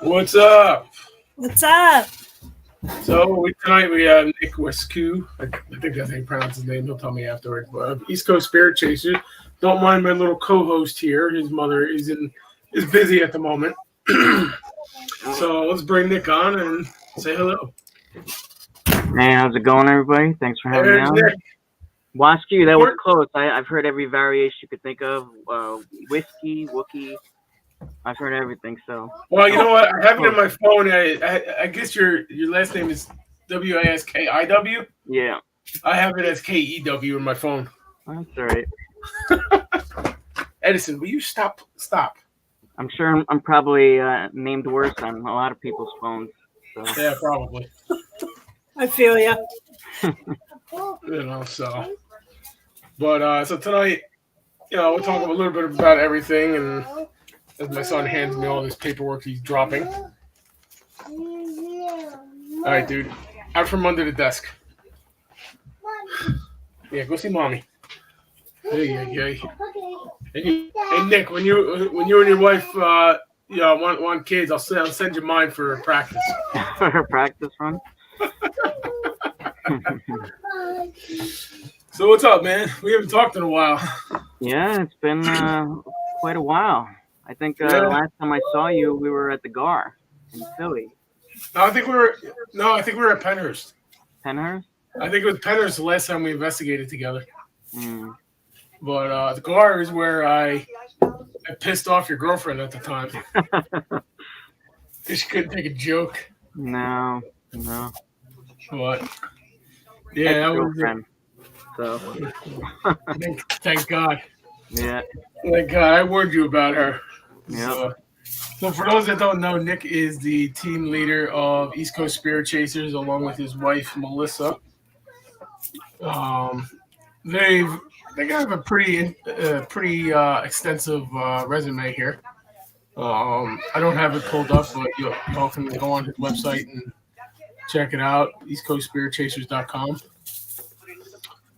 What's up? What's up? So tonight we have Nick Waskew. I think that's how you pronounce his name. He'll tell me afterwards. But East Coast Spirit Chasers. Don't mind my little co-host here. His mother is busy at the moment. So let's bring Nick on and say hello. Hey, how's it going, everybody? Thanks for having me on. Nick. Waskew, that was close. I've heard every variation you could think of. Whiskey, Wookie. I've heard everything. So. Well, you know what? I have it in my phone. I guess your last name is Waskiw. Yeah. I have it as Kew in my phone. That's all right. Edison, will you stop? I'm sure I'm probably named worse on a lot of people's phones. So. Yeah, probably. I feel ya. So. But so tonight, we'll talk a little bit about everything, and as my son hands me all this paperwork he's dropping. All right, dude. Out from under the desk. Yeah, go see mommy. Hey, Nick, when you and your wife want kids, I'll send you mine for practice. For practice run. So what's up, man? We haven't talked in a while. Yeah, it's been quite a while. I think last time I saw you, we were at the GAR in Philly. No, I think we were at Penhurst. Penhurst? I think it was Penhurst the last time we investigated together. Mm. But the GAR is where I pissed off your girlfriend at the time. She couldn't take a joke. No. What? Yeah, that was girlfriend. So. Thank God. Yeah. Thank God. I warned you about her. Yeah. So for those that don't know, Nick is the team leader of East Coast Spirit Chasers, along with his wife Melissa. They have a pretty extensive resume here. I don't have it pulled up, but y'all can go on his website and check it out, eastcoastspiritchasers.com,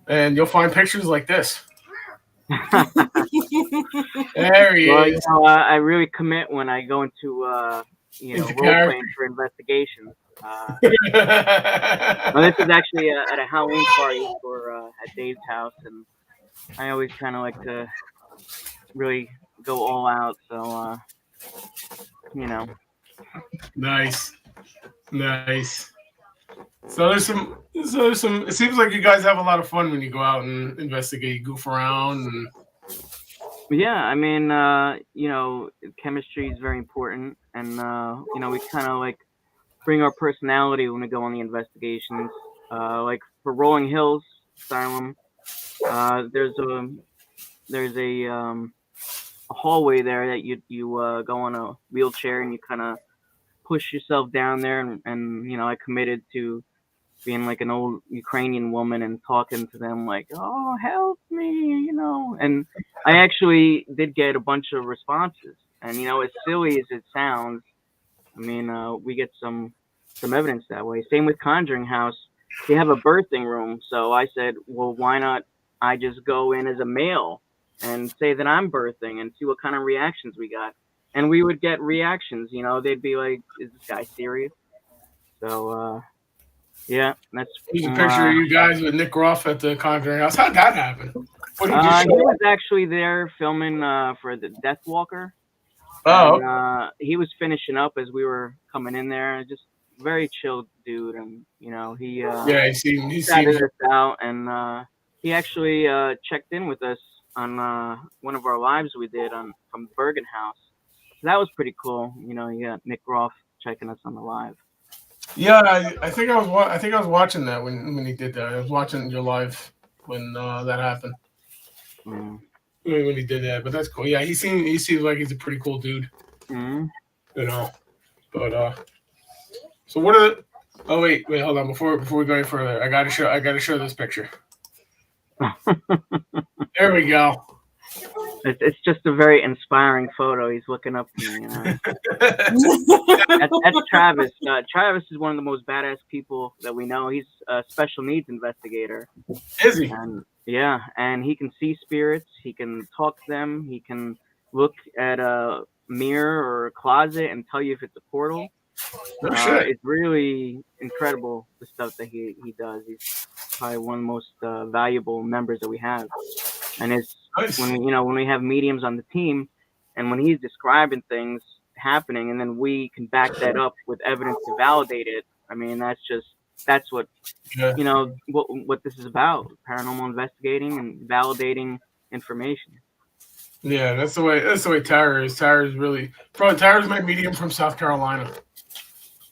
and you'll find pictures like this. There he is. I really commit when I go into role playing for investigations. This is actually at a Halloween party at Dave's house, and I always kind of like to really go all out. So, Nice. So there's some. It seems like you guys have a lot of fun when you go out and investigate, goof around, and. Yeah, I mean, chemistry is very important, and we kind of like bring our personality when we go on the investigations. Like for Rolling Hills Asylum, there's a hallway there that you go on a wheelchair and you kind of push yourself down there, and I committed to being like an old Ukrainian woman and talking to them like, oh, help me, and I actually did get a bunch of responses, and as silly as it sounds, I mean, we get some evidence that way. Same with Conjuring House. They have a birthing room, so I said, well, why not I just go in as a male and say that I'm birthing and see what kind of reactions we got. And we would get reactions, they'd be like, is this guy serious? So, Yeah, that's. There's a picture of you guys with Nick Groff at the Conjuring House. How'd that happen? What did you He show? was actually there filming for the Death Walker. Oh, And, he was finishing up as we were coming in there. Just very chill dude, and he yeah, he seems. started us out, and he actually checked in with us on one of our lives we did from Bergen House. So that was pretty cool. You got Nick Groff checking us on the live. Yeah, I think I was watching that when he did that. I was watching your live when that happened. Mm. When he did that, but that's cool. Yeah, he seems like he's a pretty cool dude. Mm. But so what are the? Oh wait, hold on. Before we go any further, I gotta show this picture. There we go. It's just a very inspiring photo. He's looking up to me. That's Travis. Travis is one of the most badass people that we know. He's a special needs investigator. Is he? And he can see spirits. He can talk to them. He can look at a mirror or a closet and tell you if it's a portal. No shit. It's really incredible, the stuff that he does. He's probably one of the most valuable members that we have. And it's nice. when we have mediums on the team, and when he's describing things happening, and then we can back that up with evidence to validate it. I mean, that's what what this is about: paranormal investigating and validating information. Yeah, that's the way Tara is. Tara's my medium from South Carolina.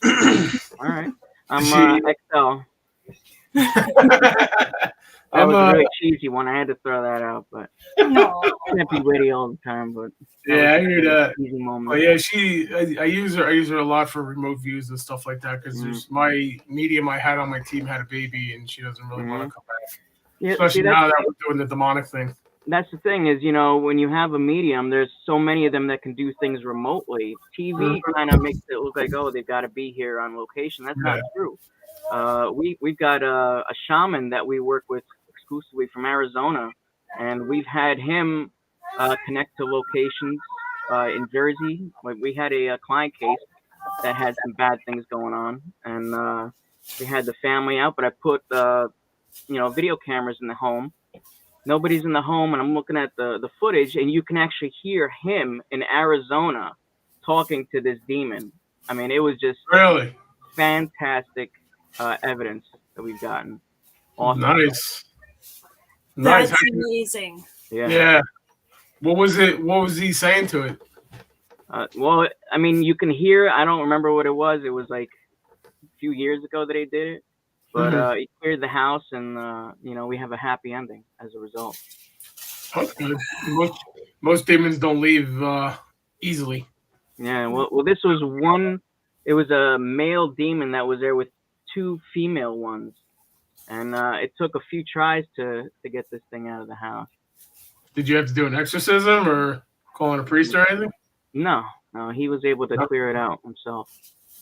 All right, I'm XL. That was a really cheesy one. I had to throw that out, but can't be witty all the time. But yeah, I hear that. Easy moment. Oh yeah, I use her a lot for remote views and stuff like that because there's my medium I had on my team had a baby and she doesn't really want to come back. Yeah, especially now that we're doing the demonic thing. That's the thing is, when you have a medium, there's so many of them that can do things remotely. TV kind of makes it look like, oh, they've got to be here on location. That's not true. We've got a shaman that we work with exclusively from Arizona, and we've had him connect to locations in Jersey. Like we had a client case that had some bad things going on, and we had the family out, but I put video cameras in the home. Nobody's in the home, and I'm looking at the footage, and you can actually hear him in Arizona talking to this demon. I mean, it was just really fantastic evidence that we've gotten. Awesome. Nice. That's amazing. Yeah. What was it? What was he saying to it? Well, I mean, you can hear. I don't remember what it was. It was like a few years ago that he did it. But he cleared the house, and we have a happy ending as a result. That's good. Most demons don't leave easily. Yeah. Well, this was one. It was a male demon that was there with two female ones, and it took a few tries to get this thing out of the house. Did you have to do an exorcism or call in a priest or anything? No. He was able to clear it out himself.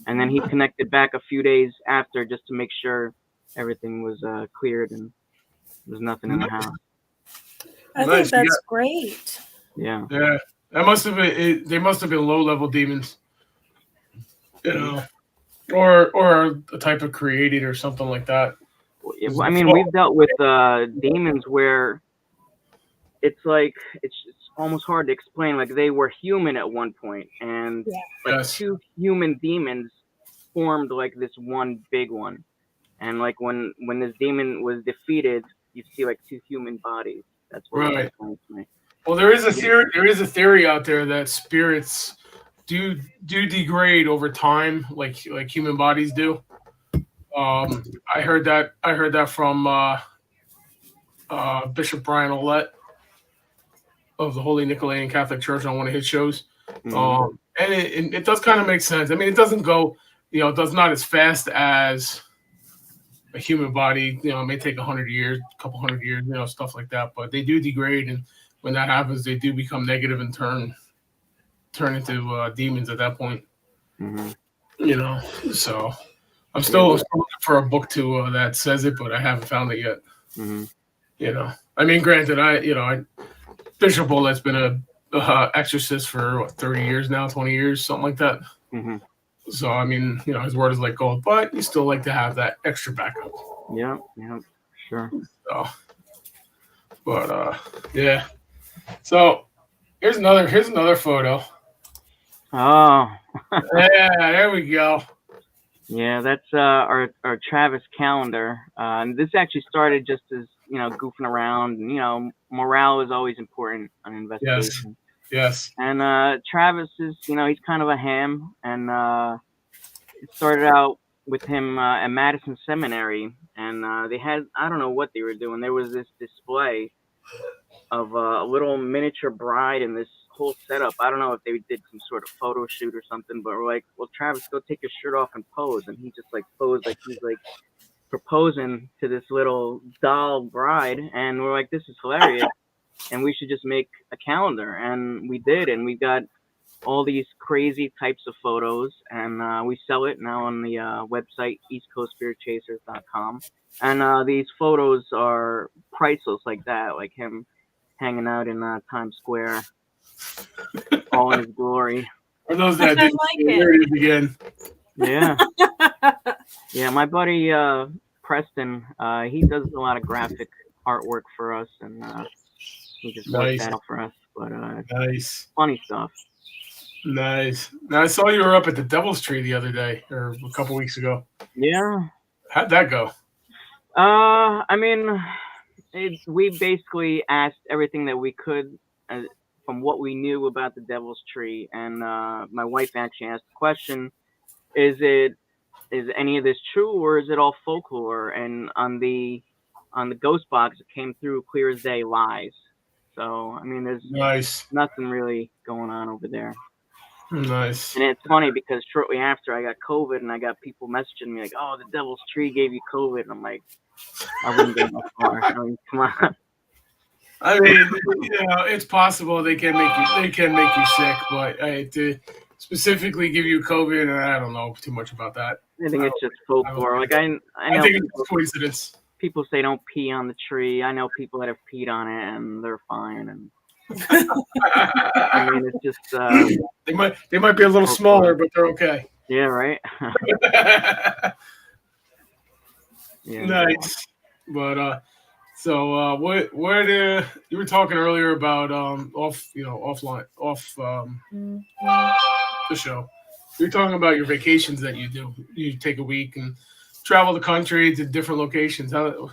And then he connected back a few days after just to make sure everything was cleared and there's nothing in the house. I think that's great. Yeah. Yeah. That must have been. They must have been low-level demons, or a type of created or something like that. I mean, we've dealt with demons where it's like it's almost hard to explain. Like they were human at one point, and two human demons formed like this one big one. And like when this demon was defeated, you see like two human bodies. That's what it explains to me. Well, there is a theory. There is a theory out there that spirits do degrade over time, like human bodies do. I heard that from Bishop Brian Ouellette of the Holy Nicolaitan Catholic Church on one of his shows. And it does kind of make sense. I mean, it doesn't go, it does not as fast as a human body. It may take 100 years, a couple hundred years, stuff like that. But they do degrade, and when that happens, they do become negative and turn into demons at that point. So I'm still looking for a book that says it, but I haven't found it yet. I mean, granted, Bishop Ouellette's been a exorcist for 30 years now, 20 years, something like that. So I mean, his word is like gold, but you still like to have that extra backup. Yeah, sure. So, but yeah. So here's another photo. Oh, Yeah, there we go. yeah, that's our Travis calendar. And this actually started just as goofing around, and morale is always important on Yes, investigation. yes. And Travis is, he's kind of a ham, and it started out with him at Madison Seminary, and they had, I don't know what they were doing. There was this display of a little miniature bride and this whole setup. I don't know if they did some sort of photo shoot or something, but we're like, well, Travis, go take your shirt off and pose. And he just like posed like he's like proposing to this little doll bride. And we're like, this is hilarious. And we should just make a calendar. And we did. And we got all these crazy types of photos. And we sell it now on the website, eastcoastspiritchasers.com. And these photos are priceless like that, like him hanging out in Times Square, all in his glory. For those that didn't like see, here it is again. Yeah, yeah. My buddy Preston, he does a lot of graphic artwork for us, and he just worked Nice. that out for us. But Nice. funny stuff. Nice. Now I saw you were up at the Devil's Tree the other day, or a couple weeks ago. Yeah. How'd that go? I mean, we basically asked everything that we could from what we knew about the Devil's Tree, and my wife actually asked the question: Is any of this true, or is it all folklore? And on the ghost box, it came through clear as day, lies. So I mean, there's Nice. nothing really going on over there. Nice. And it's funny because shortly after I got COVID, and I got people messaging me like, "Oh, the Devil's Tree gave you COVID," and I'm like, I wouldn't go that far. I mean, come on. I mean, it's possible they can make you sick, but to specifically give you COVID, I don't know too much about that. I think it's just folklore. Like I know I think it's coincidence. People say don't pee on the tree. I know people that have peed on it and they're fine. And I mean, it's just they might be a little smaller, but they're okay. Yeah, right. Yeah. Nice. But so what you were talking earlier about off the show. You're talking about your vacations that you do. You take a week and travel the country to different locations. Tell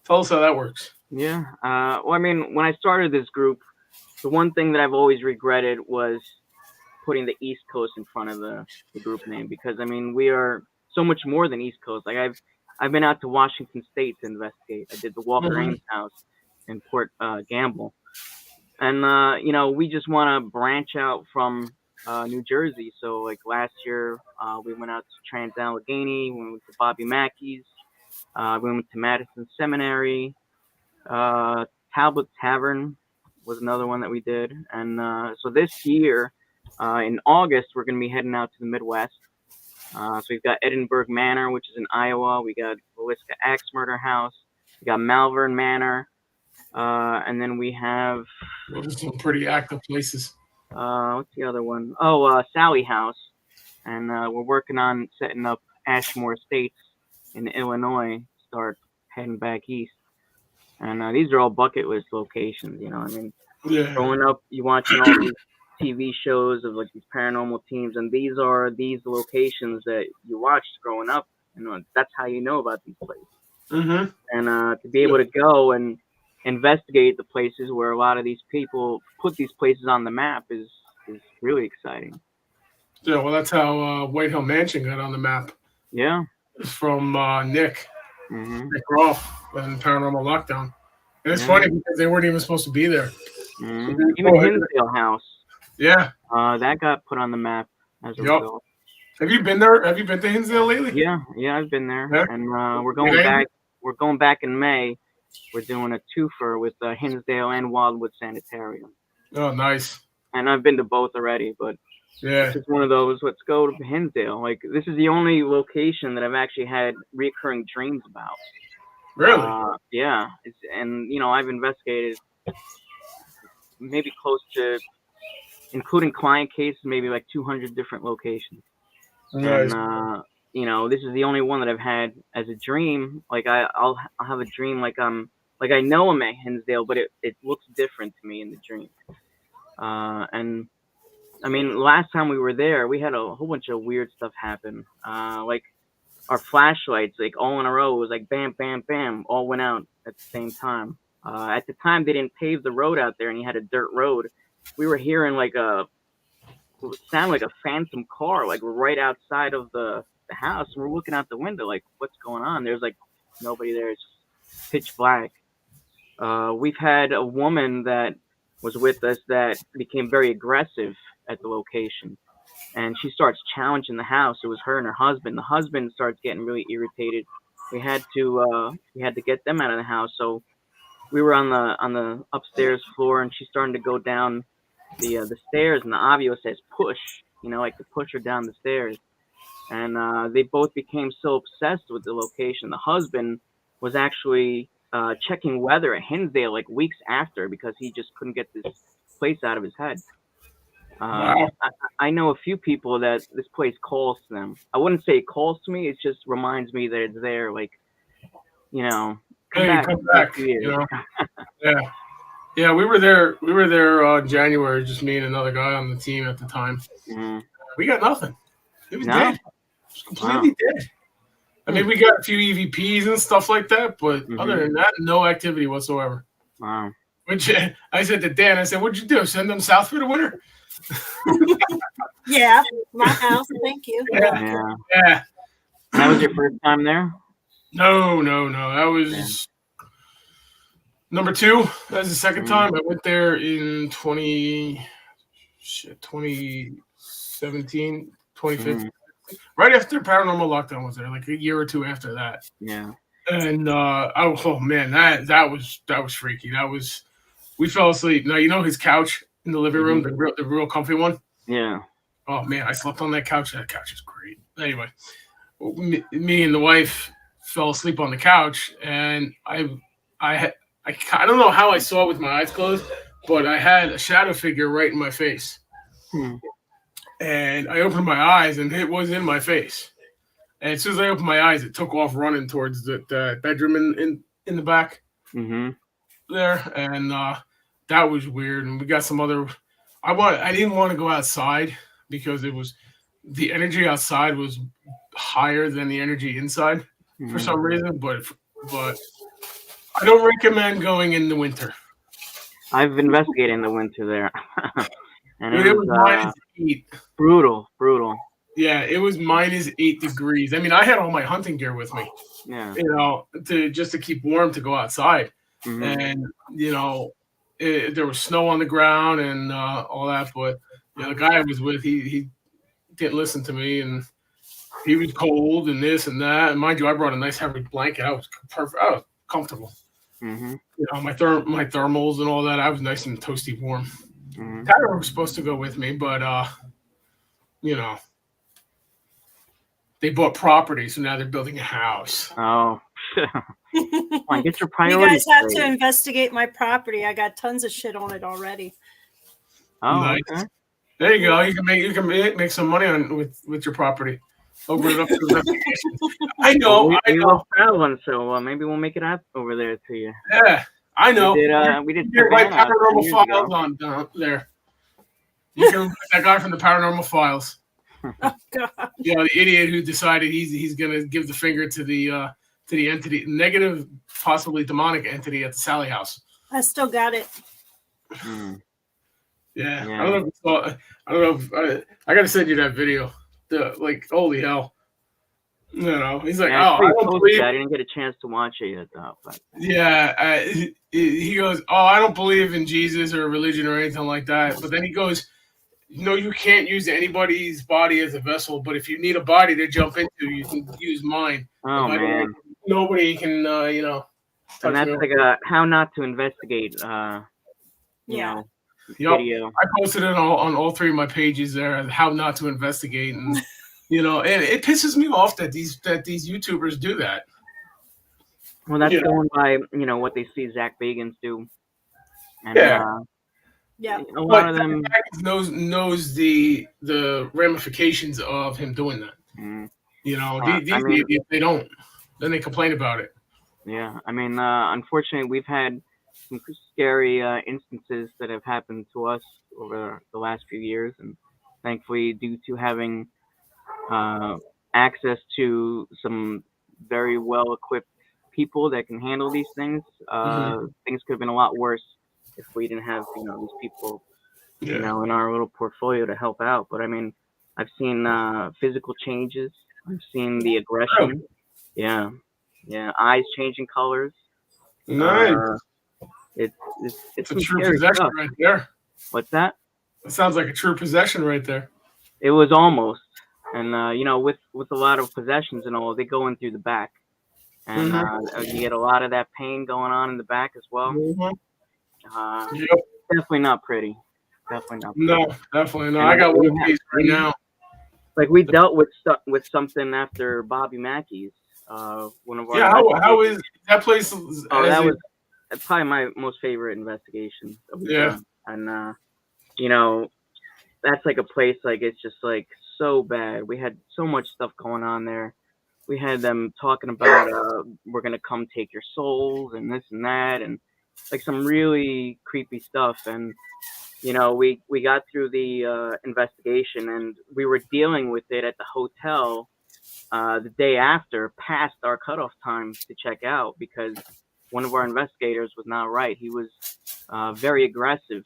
us how that works. Yeah. Well, I mean, when I started this group, the one thing that I've always regretted was putting the East Coast in front of the group name, because I mean, we are so much more than East Coast. Like I've been out to Washington State to investigate. I did the Walker Ames house in Port Gamble, and we just want to branch out from New Jersey. So like last year, we went out to Trans-Allegheny, we went to Bobby Mackey's, we went to Madison Seminary, Talbot Tavern was another one that we did. And so this year, in August, we're going to be heading out to the Midwest. So we've got Edinburgh Manor, which is in Iowa. We got Whisca Axe Murder House. We got Malvern Manor. And then we have... Those are some pretty active places. What's the other one? Oh, Sally House. And we're working on setting up Ashmore Estates in Illinois. Start heading back east. And these are all bucket list locations, I mean, growing up, you watching all these TV shows of like these paranormal teams, and these are these locations that you watched growing up. That's how you know about these places. Mm-hmm. And to be able to go and investigate the places where a lot of these people put these places on the map is really exciting. Yeah, well, that's how White Hill Mansion got on the map. Yeah. It's from Nick. Mm-hmm. Nick Roth in Paranormal Lockdown. And it's funny because they weren't even supposed to be there. Mm-hmm. Even Hinsdale House. Yeah. That got put on the map as a result. Have you been there? Have you been to Hinsdale lately? Yeah, I've been there. Yeah. And we're going back. We're going back in May. We're doing a twofer with Hinsdale and Wildwood Sanitarium. Oh, nice. And I've been to both already, but it's just one of those, let's go to Hinsdale. Like, this is the only location that I've actually had recurring dreams about. Really? Yeah. I've investigated maybe close to, including client cases, maybe like 200 different locations. Nice. And this is the only one that I've had as a dream. Like I'll have a dream like I know I'm at Hinsdale, but it looks different to me in the dream. And I mean, last time we were there, we had a whole bunch of weird stuff happen. Like our flashlights, like all in a row, it was like bam, bam, bam, all went out at the same time. At the time, they didn't pave the road out there, and you had a dirt road. We were hearing like it sounded like a phantom car, like right outside of the house. And we're looking out the window, like, what's going on? There's like nobody there. It's pitch black. We've had a woman that was with us that became very aggressive at the location, and she starts challenging the house. It was her and her husband. The husband starts getting really irritated. We had to get them out of the house. So we were on the upstairs floor, and she's starting to go down the stairs, and the audio says push, like to push her down the stairs. And they both became so obsessed with the location. The husband was actually checking weather at Hinsdale like weeks after, because he just couldn't get this place out of his head. Wow. I know a few people that this place calls to them. I wouldn't say it calls to me. It just reminds me that it's there. Like, come back. Yeah. Yeah, we were there. We were there in January, just me and another guy on the team at the time. Mm-hmm. We got nothing. It was No? dead. It was completely dead. I mean, we got a few EVPs and stuff like that, but other than that, no activity whatsoever. Wow. Which I said to Dan, I said, "What'd you do? Send them south for the winter?" Yeah, my house. Thank you. Yeah. Yeah. That was your first time there? No. That was number 2. That was the second time. I went there in 2017, 2015. Right after Paranormal lockdown was there, like a year or two after that. Yeah. And oh man, that was freaky. We fell asleep. Now you know his couch in the living room, the real comfy one. Yeah. Oh man, I slept on that couch. That couch is great. Anyway, me and the wife fell asleep on the couch, and I don't know how I saw it with my eyes closed, but I had a shadow figure right in my face. And I opened my eyes, and it was in my face. And as soon as I opened my eyes, it took off running towards the bedroom in the back there. And that was weird. And we got some other. I didn't want to go outside because the energy outside was higher than the energy inside for some reason. But I don't recommend going in the winter. I've investigated in the winter there. And Dude, it was -8. Brutal. Yeah, it was -8 degrees. I mean, I had all my hunting gear with me. Yeah. To keep warm to go outside. And there was snow on the ground and all that. But the guy I was with, he didn't listen to me, and he was cold and this and that. And mind you, I brought a nice heavy blanket. I was perfect. I was comfortable. My thermals and all that. I was nice and toasty warm. Tyler was supposed to go with me, but they bought property, so now they're building a house. Oh, come on, get your You priorities guys have straight. to investigate my property. I got tons of shit on it already. Oh, Nice. okay. There you go. You can make some money with your property. Open it up to investigations. I know. We lost that one, so maybe we'll make it out over there to you. Yeah, I know. We did Right, Savannah Paranormal 2 years Files ago. on down there. You can look at that guy from the Paranormal Files. Oh God. The idiot who decided he's gonna give the finger to the entity, negative, possibly demonic entity at the Sally House. I still got it. Yeah. I don't know if I gotta send you that video. Holy hell. He's like, Yeah, I don't believe. I didn't get a chance to watch it yet, though. But. Yeah, he goes, I don't believe in Jesus or religion or anything like that. But then he goes, you can't use anybody's body as a vessel. But if you need a body to jump into, you can use mine. Oh man, nobody can, touch and that's me. like a how not to investigate. Video. I posted it on all 3 of my pages there, how not to investigate, and and it pisses me off that these YouTubers do that. Well, that's going by what they see Zach Bagans do, and Yeah. A lot of them knows the ramifications of him doing that. Mm. You know, I these mean, idiots, they don't. Then they complain about it. yeah. I mean, unfortunately, we've had some scary instances that have happened to us over the last few years, and thankfully, due to having uh, access to some very well equipped people that can handle these things, Hmm. things could have been a lot worse if we didn't have these people Yeah. in our little portfolio to help out. But I mean, I've seen physical changes. I've seen the Really? aggression. Yeah, yeah, eyes changing colors. Nice. Uh, it's It's a some true scary possession stuff. right there. What's that? It sounds like a true possession right there. It was almost, and with a lot of possessions and all, they go in through the back, and Hmm. you get a lot of that pain going on in the back as well. Hmm. Yep. Definitely not pretty. Definitely not pretty. No, definitely no. And I got one we have case right now. we dealt with something after Bobby Mackey's. One of our Yeah, how is that place? Oh, that was probably my most favorite investigation that we've Yeah. done. And you know, that's like a place like it's just like so bad. We had so much stuff going on there. We had them talking about we're gonna come take your souls and this and that and like some really creepy stuff. And we got through the investigation and we were dealing with it at the hotel the day after, past our cutoff time to check out because one of our investigators was not right. He was very aggressive,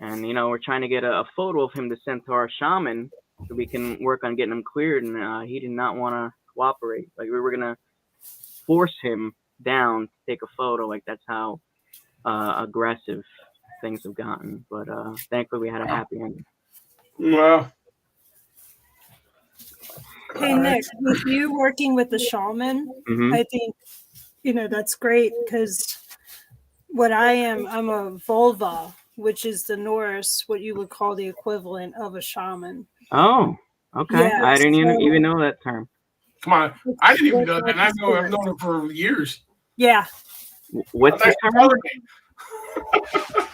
and we're trying to get a photo of him to send to our shaman so we can work on getting him cleared. And he did not want to cooperate. Like we were gonna force him down to take a photo. Like that's how aggressive things have gotten. But thankfully, we had a happy ending. Well, Hey Nick, with you working with the shaman, Mm-hmm. I think that's great because I'm a vulva, which is the Norse, what you would call the equivalent of a shaman. Oh, okay. Yeah, I didn't so even know that term. come on. I didn't even know that's that. what I've known him for years. Yeah, What's I the thought term? you told me.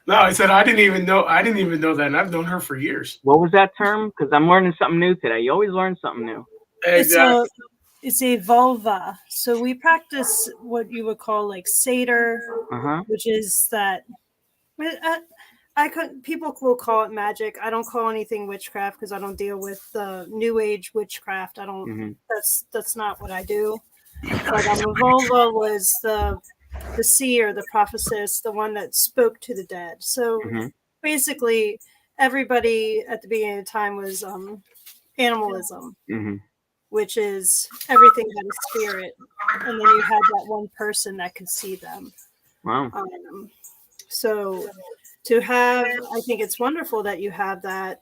No, I said I didn't even know. I didn't even know that, and I've known her for years. What was that term? Because I'm learning something new today. You always learn something new. Exactly. it's a vulva. So we practice what you would call like satyr, Uh-huh. which is that. People will call it magic. I don't call anything witchcraft because I don't deal with new age witchcraft. I don't. Mm-hmm. That's not what I do. But the vulva was the seer, the prophetess, the one that spoke to the dead. So Mm-hmm. basically, everybody at the beginning of time was animalism, Mm-hmm. which is everything had a spirit, and then you had that one person that could see them. Wow. So to have, I think it's wonderful that you have that.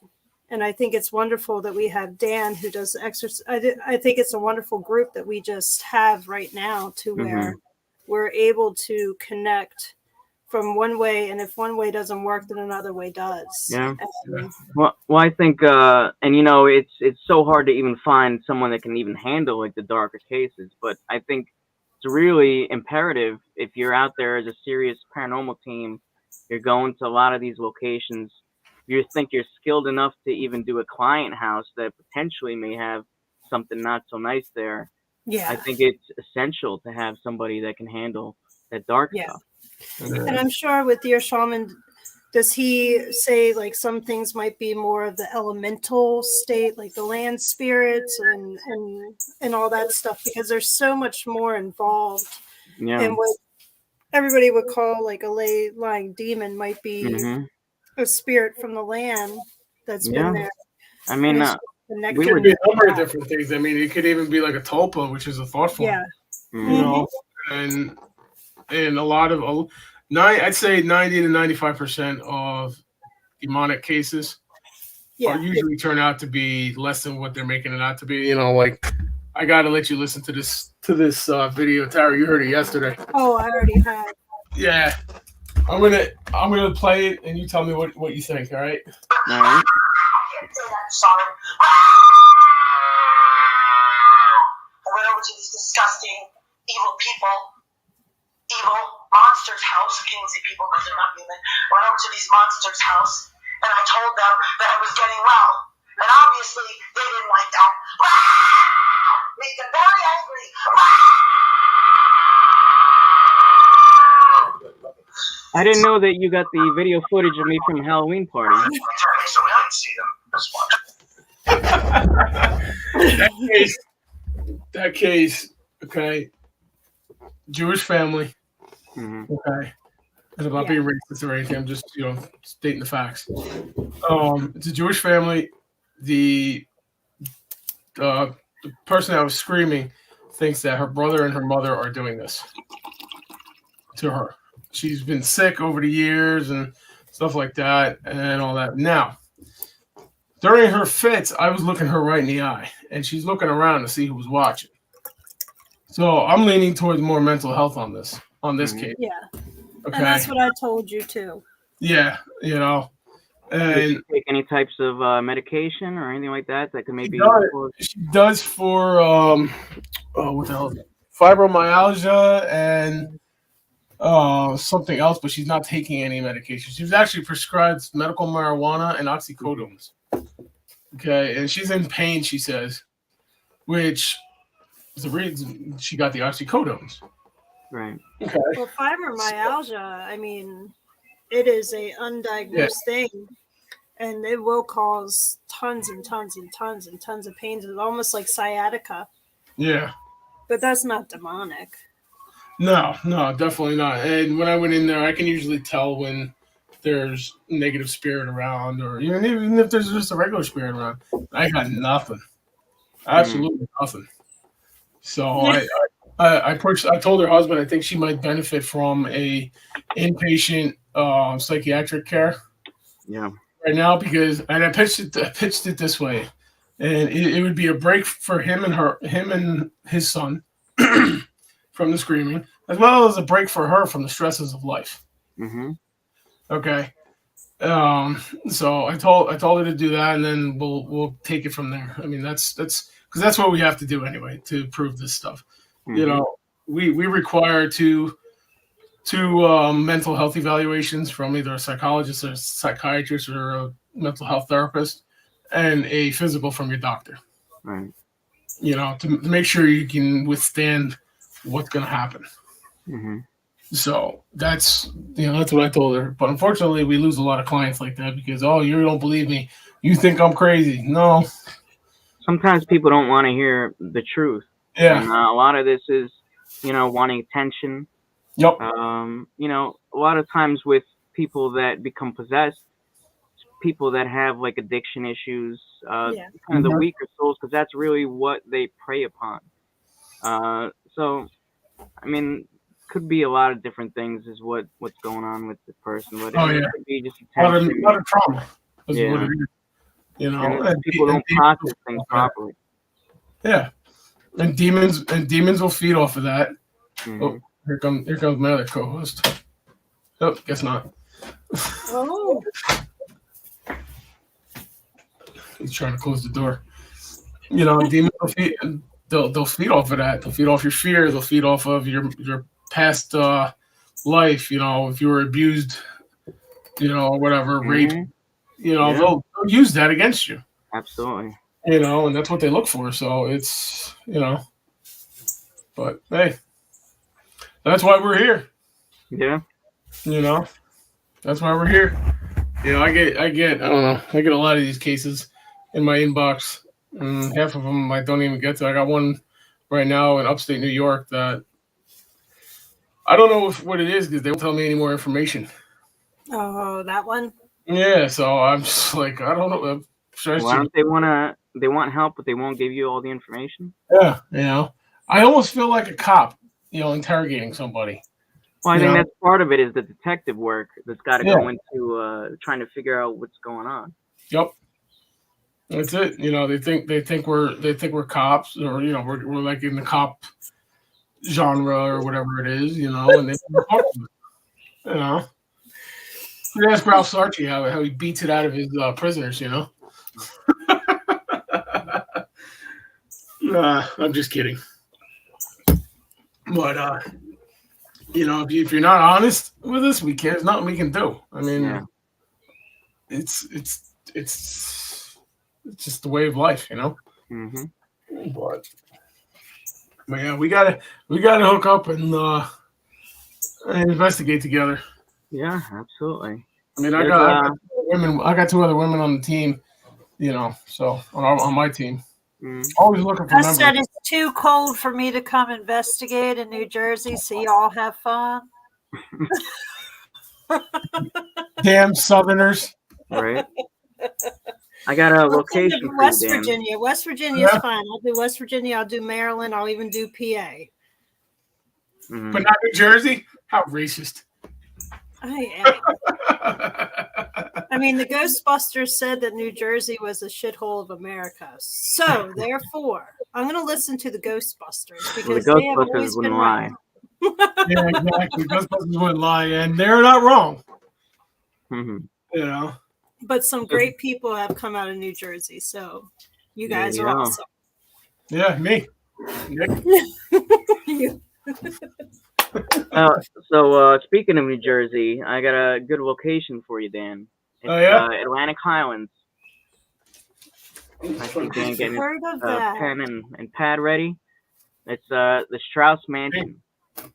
And I think it's wonderful that we have Dan who does exercise. I think it's a wonderful group that we just have right now to where we're able to connect from one way. And if one way doesn't work, then another way does. Yeah. And, Well, I think, and it's so hard to even find someone that can even handle like the darker cases. But I think it's really imperative if you're out there as a serious paranormal team, you're going to a lot of these locations. You think you're skilled enough to even do a client house that potentially may have something not so nice there. yeah. I think it's essential to have somebody that can handle that dark stuff. And I'm sure with your shaman, does he say like some things might be more of the elemental state, like the land spirits and all that stuff, because there's so much more involved. Yeah. And what everybody would call like a lying demon might be a spirit from the land that's been there. I mean, It could be a number of different things. I mean, it could even be like a tulpa, which is a thought form. Yeah. You know, and a lot of I'd say 90 to 95% of demonic cases are usually turn out to be less than what they're making it out to be. You know, like I gotta let you listen to this video, Tara. You heard it yesterday. Oh, I already have. Yeah, I'm gonna play it, and you tell me what you think. All right. All right. Sorry. I went over to these disgusting, evil people, evil monsters' house. I can't say people because they're not human. I went over to these monsters' house, and I told them that I was getting well. And obviously, they didn't like that. Make them very angry. I didn't know that you got the video footage of me from Halloween party. So we didn't see them as much. That case, okay, Jewish family, okay. And I'm not being racist or anything. I'm just, stating the facts. It's a Jewish family. The person that was screaming thinks that her brother and her mother are doing this to her. She's been sick over the years and stuff like that and all that. Now, during her fits, I was looking her right in the eye, and she's looking around to see who was watching. So I'm leaning towards more mental health on this case. Yeah. Okay. And that's what I told you too. Yeah, Did and you take any types of medication or anything like that that could maybe? she does for what the hell is it? Fibromyalgia and something else, but she's not taking any medication. She was actually prescribed medical marijuana and oxycodones. Okay, and she's in pain, she says, which is the reason she got the oxycodones. Right. Okay. Well, fibromyalgia, I mean, it is a undiagnosed thing, and it will cause tons and tons and tons and tons of pains. It's almost like sciatica. Yeah. But that's not demonic. No, definitely not. And when I went in there, I can usually tell when there's negative spirit around, or even if there's just a regular spirit around. I got nothing. Absolutely nothing. So I told her husband I think she might benefit from a inpatient psychiatric care. Yeah. Right now, because I pitched it this way, and it would be a break for him and his son from the screaming, as well as a break for her from the stresses of life. Mm-hmm. Okay. So I told her to do that, and then we'll take it from there. I mean, that's because that's what we have to do anyway to prove this stuff. Mm-hmm. We require two mental health evaluations from either a psychologist or a psychiatrist or a mental health therapist, and a physical from your doctor. Right. To make sure you can withstand what's going to happen. Mm-hmm. So that's what I told her. But unfortunately, we lose a lot of clients like that because, you don't believe me. You think I'm crazy. No. Sometimes people don't want to hear the truth. Yeah. And, a lot of this is, wanting attention. Yep. A lot of times with people that become possessed, people that have like addiction issues, kind of the weaker souls, because that's really what they prey upon. So, I mean, could be a lot of different things is what's going on with the person, but it could be just attention. A lot of trauma. Is what it is. And people don't process things properly. Yeah, and demons will feed off of that. Mm-hmm. Oh, here comes my other co-host. Oh, guess not. Oh. He's trying to close the door. Demons will feed. They'll feed off of that. They'll feed off your fear. They'll feed off of your past life. If you were abused, or whatever, raped. They'll use that against you. Absolutely. And that's what they look for. So it's but hey, that's why we're here. Yeah. That's why we're here. I get I don't know. I get a lot of these cases in my inbox, and half of them I don't even get to. I got one right now in upstate New York that I don't know what it is because they won't tell me any more information. Oh, that one? Yeah, so I'm just like, I don't know. Why don't they want help, but they won't give you all the information? Yeah, I almost feel like a cop, interrogating somebody. Well, I think that's part of it is the detective work that's got to go into trying to figure out what's going on. Yep, that's it. They think we're cops, or we're like in the cop genre or whatever it is, and they You ask Ralph Sarchi how he beats it out of his prisoners, I'm just kidding. But if you're not honest with us, there's nothing we can do. I mean, it's it's just the way of life, you know. Mm-hmm. But yeah, we gotta hook up and investigate together. Yeah, absolutely. I mean, There's I got women. I got 2 other women on the team, you know. So on my team, always looking for I members. said it's too cold for me to come investigate in New Jersey, so y'all have fun. Damn Southerners. right. I got a Well, think location of for West you, Dan. Virginia. West Virginia is Yeah. fine. I'll do West Virginia. I'll do Maryland. I'll even do PA. Mhm. But not New Jersey? How racist. I mean, the Ghostbusters said that New Jersey was a shithole of America. So, therefore, I'm going to listen to the Ghostbusters Well, the because they have Ghostbusters always been wouldn't right. lie. Yeah, exactly. Ghostbusters wouldn't lie, and they're not wrong. Mm-hmm. You know. But some great people have come out of New Jersey. So, you There guys you are go. awesome. Yeah, me. Nick. You- So speaking of New Jersey, I got a good location for you, Dan. It's Oh, yeah? Atlantic Highlands. I see Dan getting his Heard of that. pen and pad ready. It's the Strauss Mansion. Oh,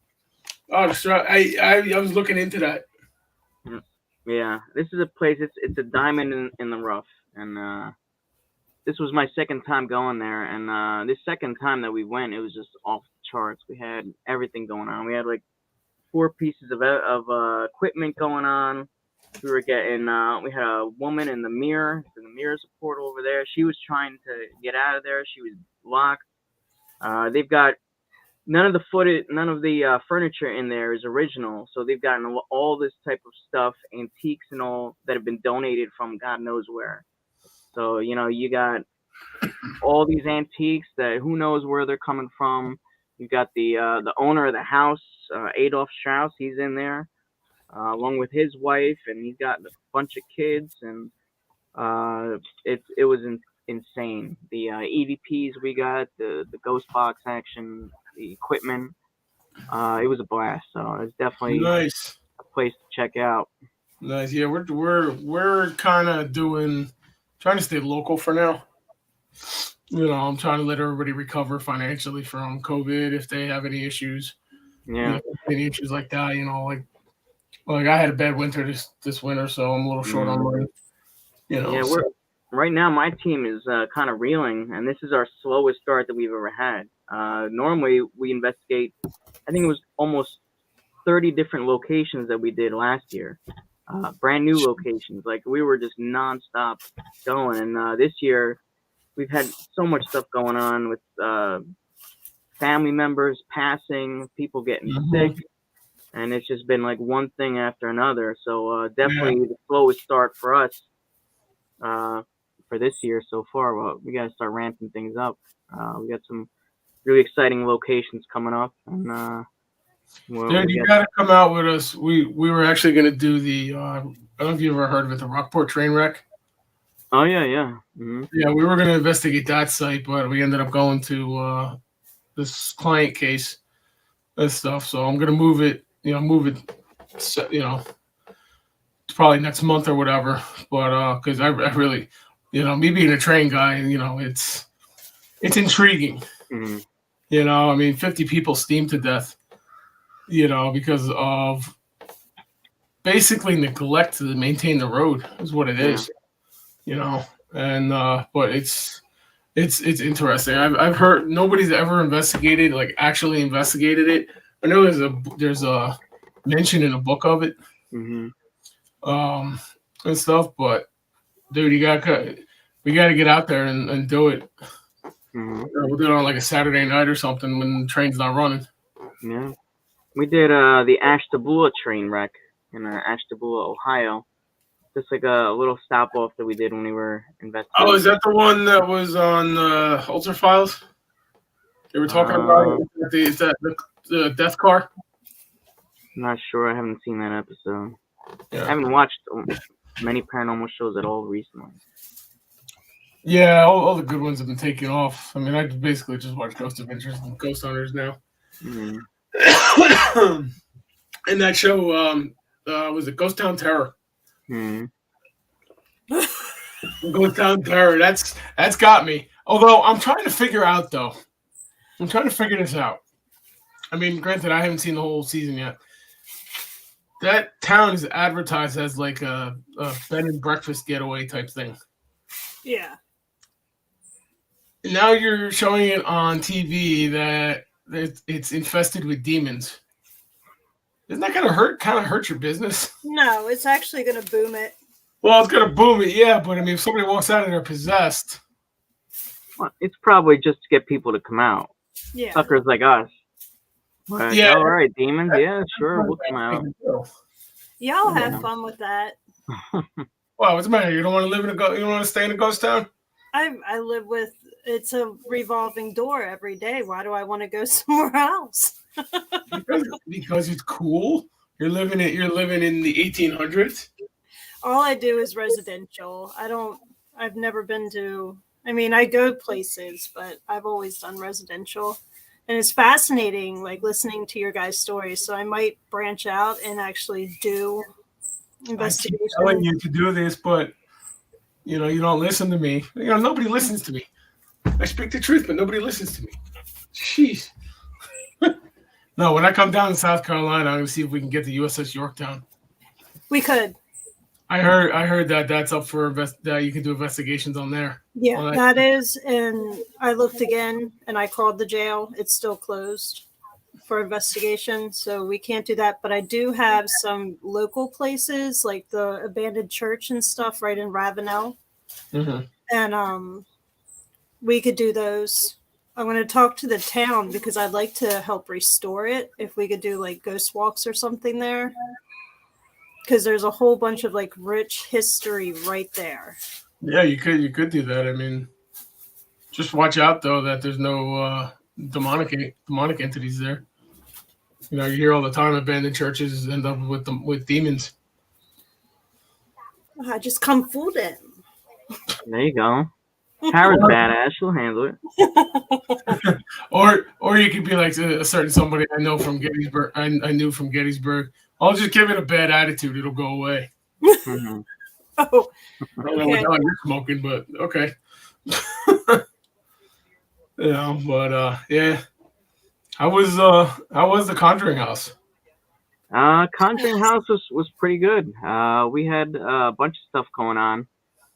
I was looking into that. Yeah, this is a place. It's a diamond in the rough, and this was my second time going there. And this second time that we went, it was just off the charts. We had everything going on. We had like 4 pieces of equipment going on. We were getting. We had a woman in the mirror. In the mirror support over there. She was trying to get out of there. She was locked. They've got none of the footage, none of the furniture in there is original. So they've gotten all this type of stuff, antiques and all that have been donated from God knows where. So you got all these antiques that who knows where they're coming from. You got the owner of the house, Adolf Strauss. He's in there along with his wife, and he's got a bunch of kids, and it was insane. The EVPs we got, the ghost box action, the equipment. It was a blast. So it's definitely Nice. a place to check out. Nice. Yeah, we're kind of trying to stay local for now. You know, I'm trying to let everybody recover financially from COVID if they have any issues. Yeah. Any issues like that. You know, like I had a bad winter this winter, so I'm a little short on money. You know. Yeah, right now my team is kind of reeling, and this is our slowest start that we've ever had. Normally we investigate. I think it was almost 30 different locations that we did last year. Brand new locations. Like we were just nonstop going, and this year we've had so much stuff going on with family members passing, people getting sick, and it's just been like one thing after another. So definitely the slowest start for us for this year so far. Well, we got to start ramping things up. We got some really exciting locations coming up, and Dude, you got to come out with us. We were actually going to do the. I don't know if you ever heard of it, the Rockport train wreck. Oh yeah. Mm-hmm. Yeah, we were going to investigate that site, but we ended up going to this client case and stuff. So I'm going to move it. Probably next month or whatever. But because I really, me being a train guy, it's intriguing. Mm-hmm. I mean, 50 people steamed to death. Because of basically neglect to maintain the road is what it is. And but it's interesting. I've heard nobody's ever actually investigated it. I know there's a mention in a book of it, and stuff. But dude, we got to get out there and do it. We'll do it on like a Saturday night or something when the train's not running. Yeah. We did the Ashtabula train wreck in Ashtabula, Ohio. Just like a little stop off that we did when we were investigating. Oh, is that the one that was on Ultra Files? They were talking about it. Is that the death car? I'm not sure. I haven't seen that episode. Yeah. I haven't watched many paranormal shows at all recently. Yeah, all the good ones have been taken off. I mean, I basically just watch Ghost Adventures and Ghost Hunters now. Mm-hmm. And that show was it Ghost Town Terror? Mm-hmm. Ghost Town Terror. That's got me. Although I'm trying to figure out though. I'm trying to figure this out. I mean, granted, I haven't seen the whole season yet. That town is advertised as like a bed and breakfast getaway type thing. Yeah. Now you're showing it on TV that it's infested with demons. Isn't that gonna kind of hurt your business? No, it's actually going to boom it. Well, it's gonna boom it, yeah. But I mean, if somebody walks out and they're possessed, Well, it's probably just to get people to come out. Yeah. Suckers like us. Like, Yeah. all right, demons. Yeah, sure, we'll come out. Y'all have fun with that. Well, what's the matter? You don't want to live in you don't want to stay in a ghost town? I live with, it's a revolving door every day. Why do I want to go somewhere else? Because it's cool. You're living in the 1800s. All I do is residential. I've never been to, I mean, I go places, but I've always done residential. And it's fascinating, like listening to your guys' stories. So I might branch out and actually do investigation. I keep telling you to do this, but you don't listen to me. Nobody listens to me. I speak the truth, but nobody listens to me. Jeez. No, when I come down to South Carolina, I'm gonna see if we can get the USS Yorktown. We could. I heard that that's up for that you can do investigations on there. Yeah, Well, that is. And I looked again and I called the jail. It's still closed for investigation. So we can't do that. But I do have some local places like the abandoned church and stuff right in Ravenel. Mm-hmm. And we could do those. I'm going to talk to the town because I'd like to help restore it. If we could do like ghost walks or something there. Because there's a whole bunch of like rich history right there. Yeah, you could do that. I mean, just watch out though that there's no demonic entities there. You hear all the time abandoned churches end up with demons. I just come fool them. There you go. Tara's badass. She'll handle it. Or you could be like a certain somebody I know from Gettysburg. I knew from Gettysburg. I'll just give it a bad attitude. It'll go away. Mm-hmm. Oh, I don't know what the hell you're smoking, but okay. Yeah. How was the Conjuring House? Conjuring House was pretty good. We had a bunch of stuff going on.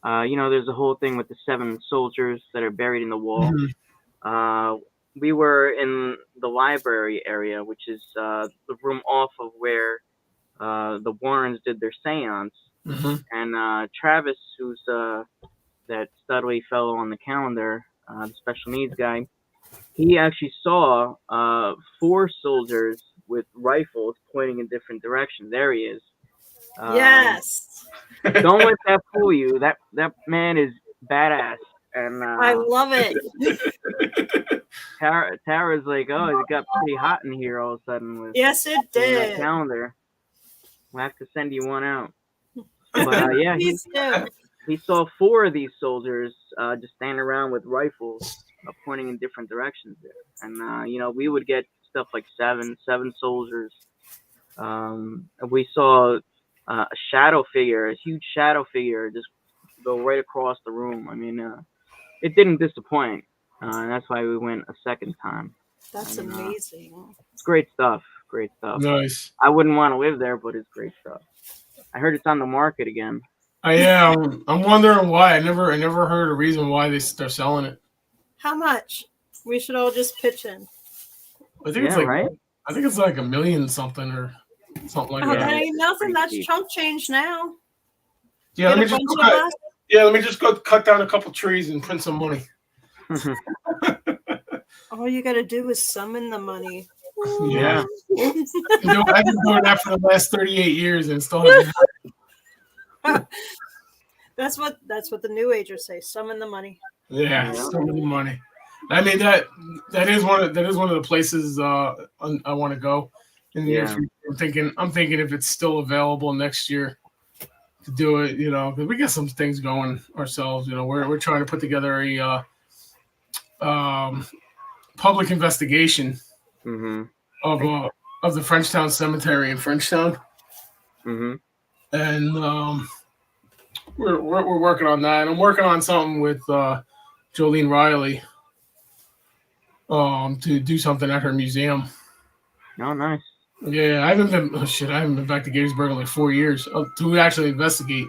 There's a whole thing with the 7 soldiers that are buried in the wall. Mm-hmm. We were in the library area, which is the room off of where the Warrens did their seance. Mm-hmm. And Travis, who's that studly fellow on the calendar, the special needs guy, he actually saw 4 soldiers with rifles pointing in different directions. There he is. yes. Don't let that fool you. That man is badass. And I love it. Tara's like, oh, it got pretty hot in here all of a sudden with Yes, it that did. calendar. We'll have to send you one out. But yeah, Please do. he saw 4 of these soldiers just standing around with rifles pointing in different directions there. And we would get stuff like seven soldiers. We saw a shadow figure, a huge shadow figure, just go right across the room. I mean, it didn't disappoint, and that's why we went a second time. That's amazing. It's great stuff. Great stuff. Nice. I wouldn't want to live there, but it's great stuff. I heard it's on the market again. Yeah, I'm wondering why. I never heard a reason why they're selling it. How much? We should all just pitch in. I think it's right? I think it's like $1 million something or something like Oh, that. that ain't nothing. That's cheap. chunk change now. Yeah, Get let me just go cut down a couple trees and print some money. All you got to do is summon the money. Yeah. I've been doing that for the last 38 years and still haven't happened. That's what the New Agers say. Summon the money. Yeah, some of the money. I mean that is one of the places I want to go. And I'm thinking if it's still available next year to do it, because we got some things going ourselves. We're trying to put together a public investigation of the Frenchtown Cemetery in Frenchtown. Mm-hmm. And we're working on that. I'm working on something with Jolene Riley to do something at her museum. Oh, nice. Yeah, I haven't been back to Gettysburg in like 4 years to actually investigate.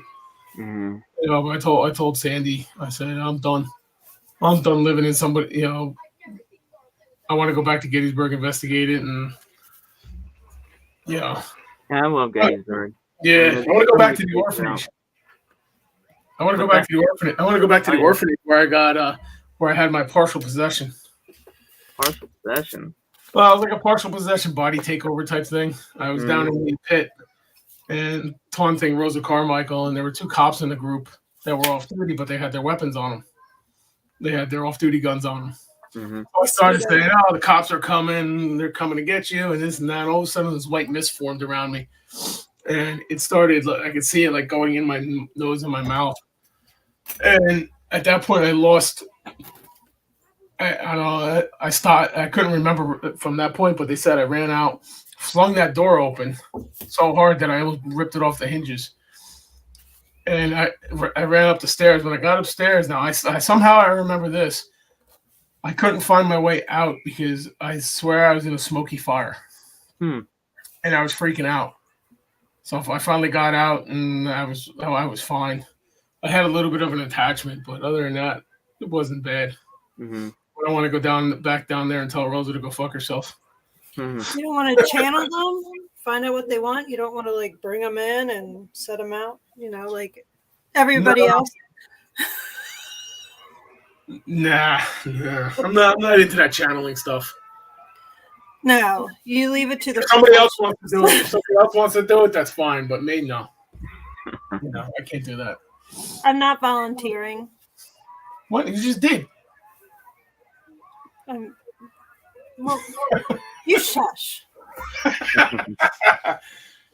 Mm-hmm. You know, I told Sandy, I said, I'm done. I'm done living in somebody, you know, I want to go back to Gettysburg, investigate it, and yeah. Yeah, I love Gettysburg. Yeah, mean, I want to go back to the places orphanage. out. I want to go back to the orphanage. I want to go back to the orphanage where I got where I had my partial possession. Partial possession. Well, it was like a partial possession body takeover type thing. I was down in the pit and taunting Rosa Carmichael, and there were 2 cops in the group that were off duty, but they had their weapons on them. They had their off-duty guns on them. Mm-hmm. So I started saying, "Oh, the cops are coming! They're coming to get you!" and this and that. And all of a sudden, this white mist formed around me, and it started. I could see it like going in my nose and my mouth. And at that point, I lost. I don't know. I stopped. I couldn't remember from that point, but they said I ran out, flung that door open so hard that I almost ripped it off the hinges. And I ran up the stairs. When I got upstairs, now I somehow I remember this. I couldn't find my way out because I swear I was in a smoky fire, and I was freaking out. So I finally got out, and I was fine. I had a little bit of an attachment, but other than that, it wasn't bad. Mm-hmm. I don't want to go back down there and tell Rosa to go fuck herself. Mm-hmm. You don't want to channel them, find out what they want. You don't want to like bring them in and set them out. You know, like everybody else. Nah. I'm not into that channeling stuff. No, you leave it to the If somebody else wants to do it. If somebody else wants to do it, that's fine. But me, no. No, I can't do that. I'm not volunteering. What? You just did. Well, you shush.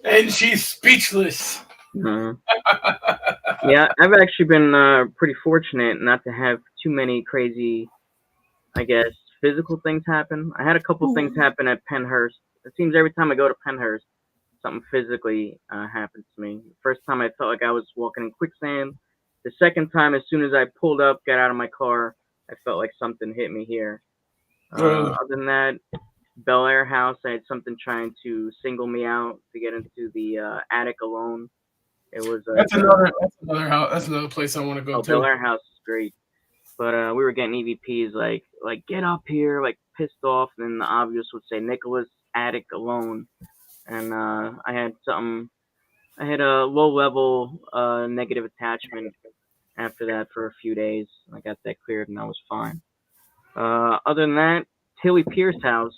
And she's speechless. Mm-hmm. Yeah, I've actually been pretty fortunate not to have too many crazy, I guess, physical things happen. I had a couple things happen at Pennhurst. It seems every time I go to Pennhurst, something physically happens to me. The first time I felt like I was walking in quicksand. The second time, as soon as I pulled up, got out of my car, I felt like something hit me here. Other than that, Bel Air House, I had something trying to single me out to get into the attic alone. It was that's another house. That's another place I want to go to. Bel Air House is great, but we were getting EVPs like get up here, like pissed off, and then the obvious would say Nicholas attic alone, and I had a low level negative attachment after that for a few days. I got that cleared and I was fine. Other than that, Tilly Pierce house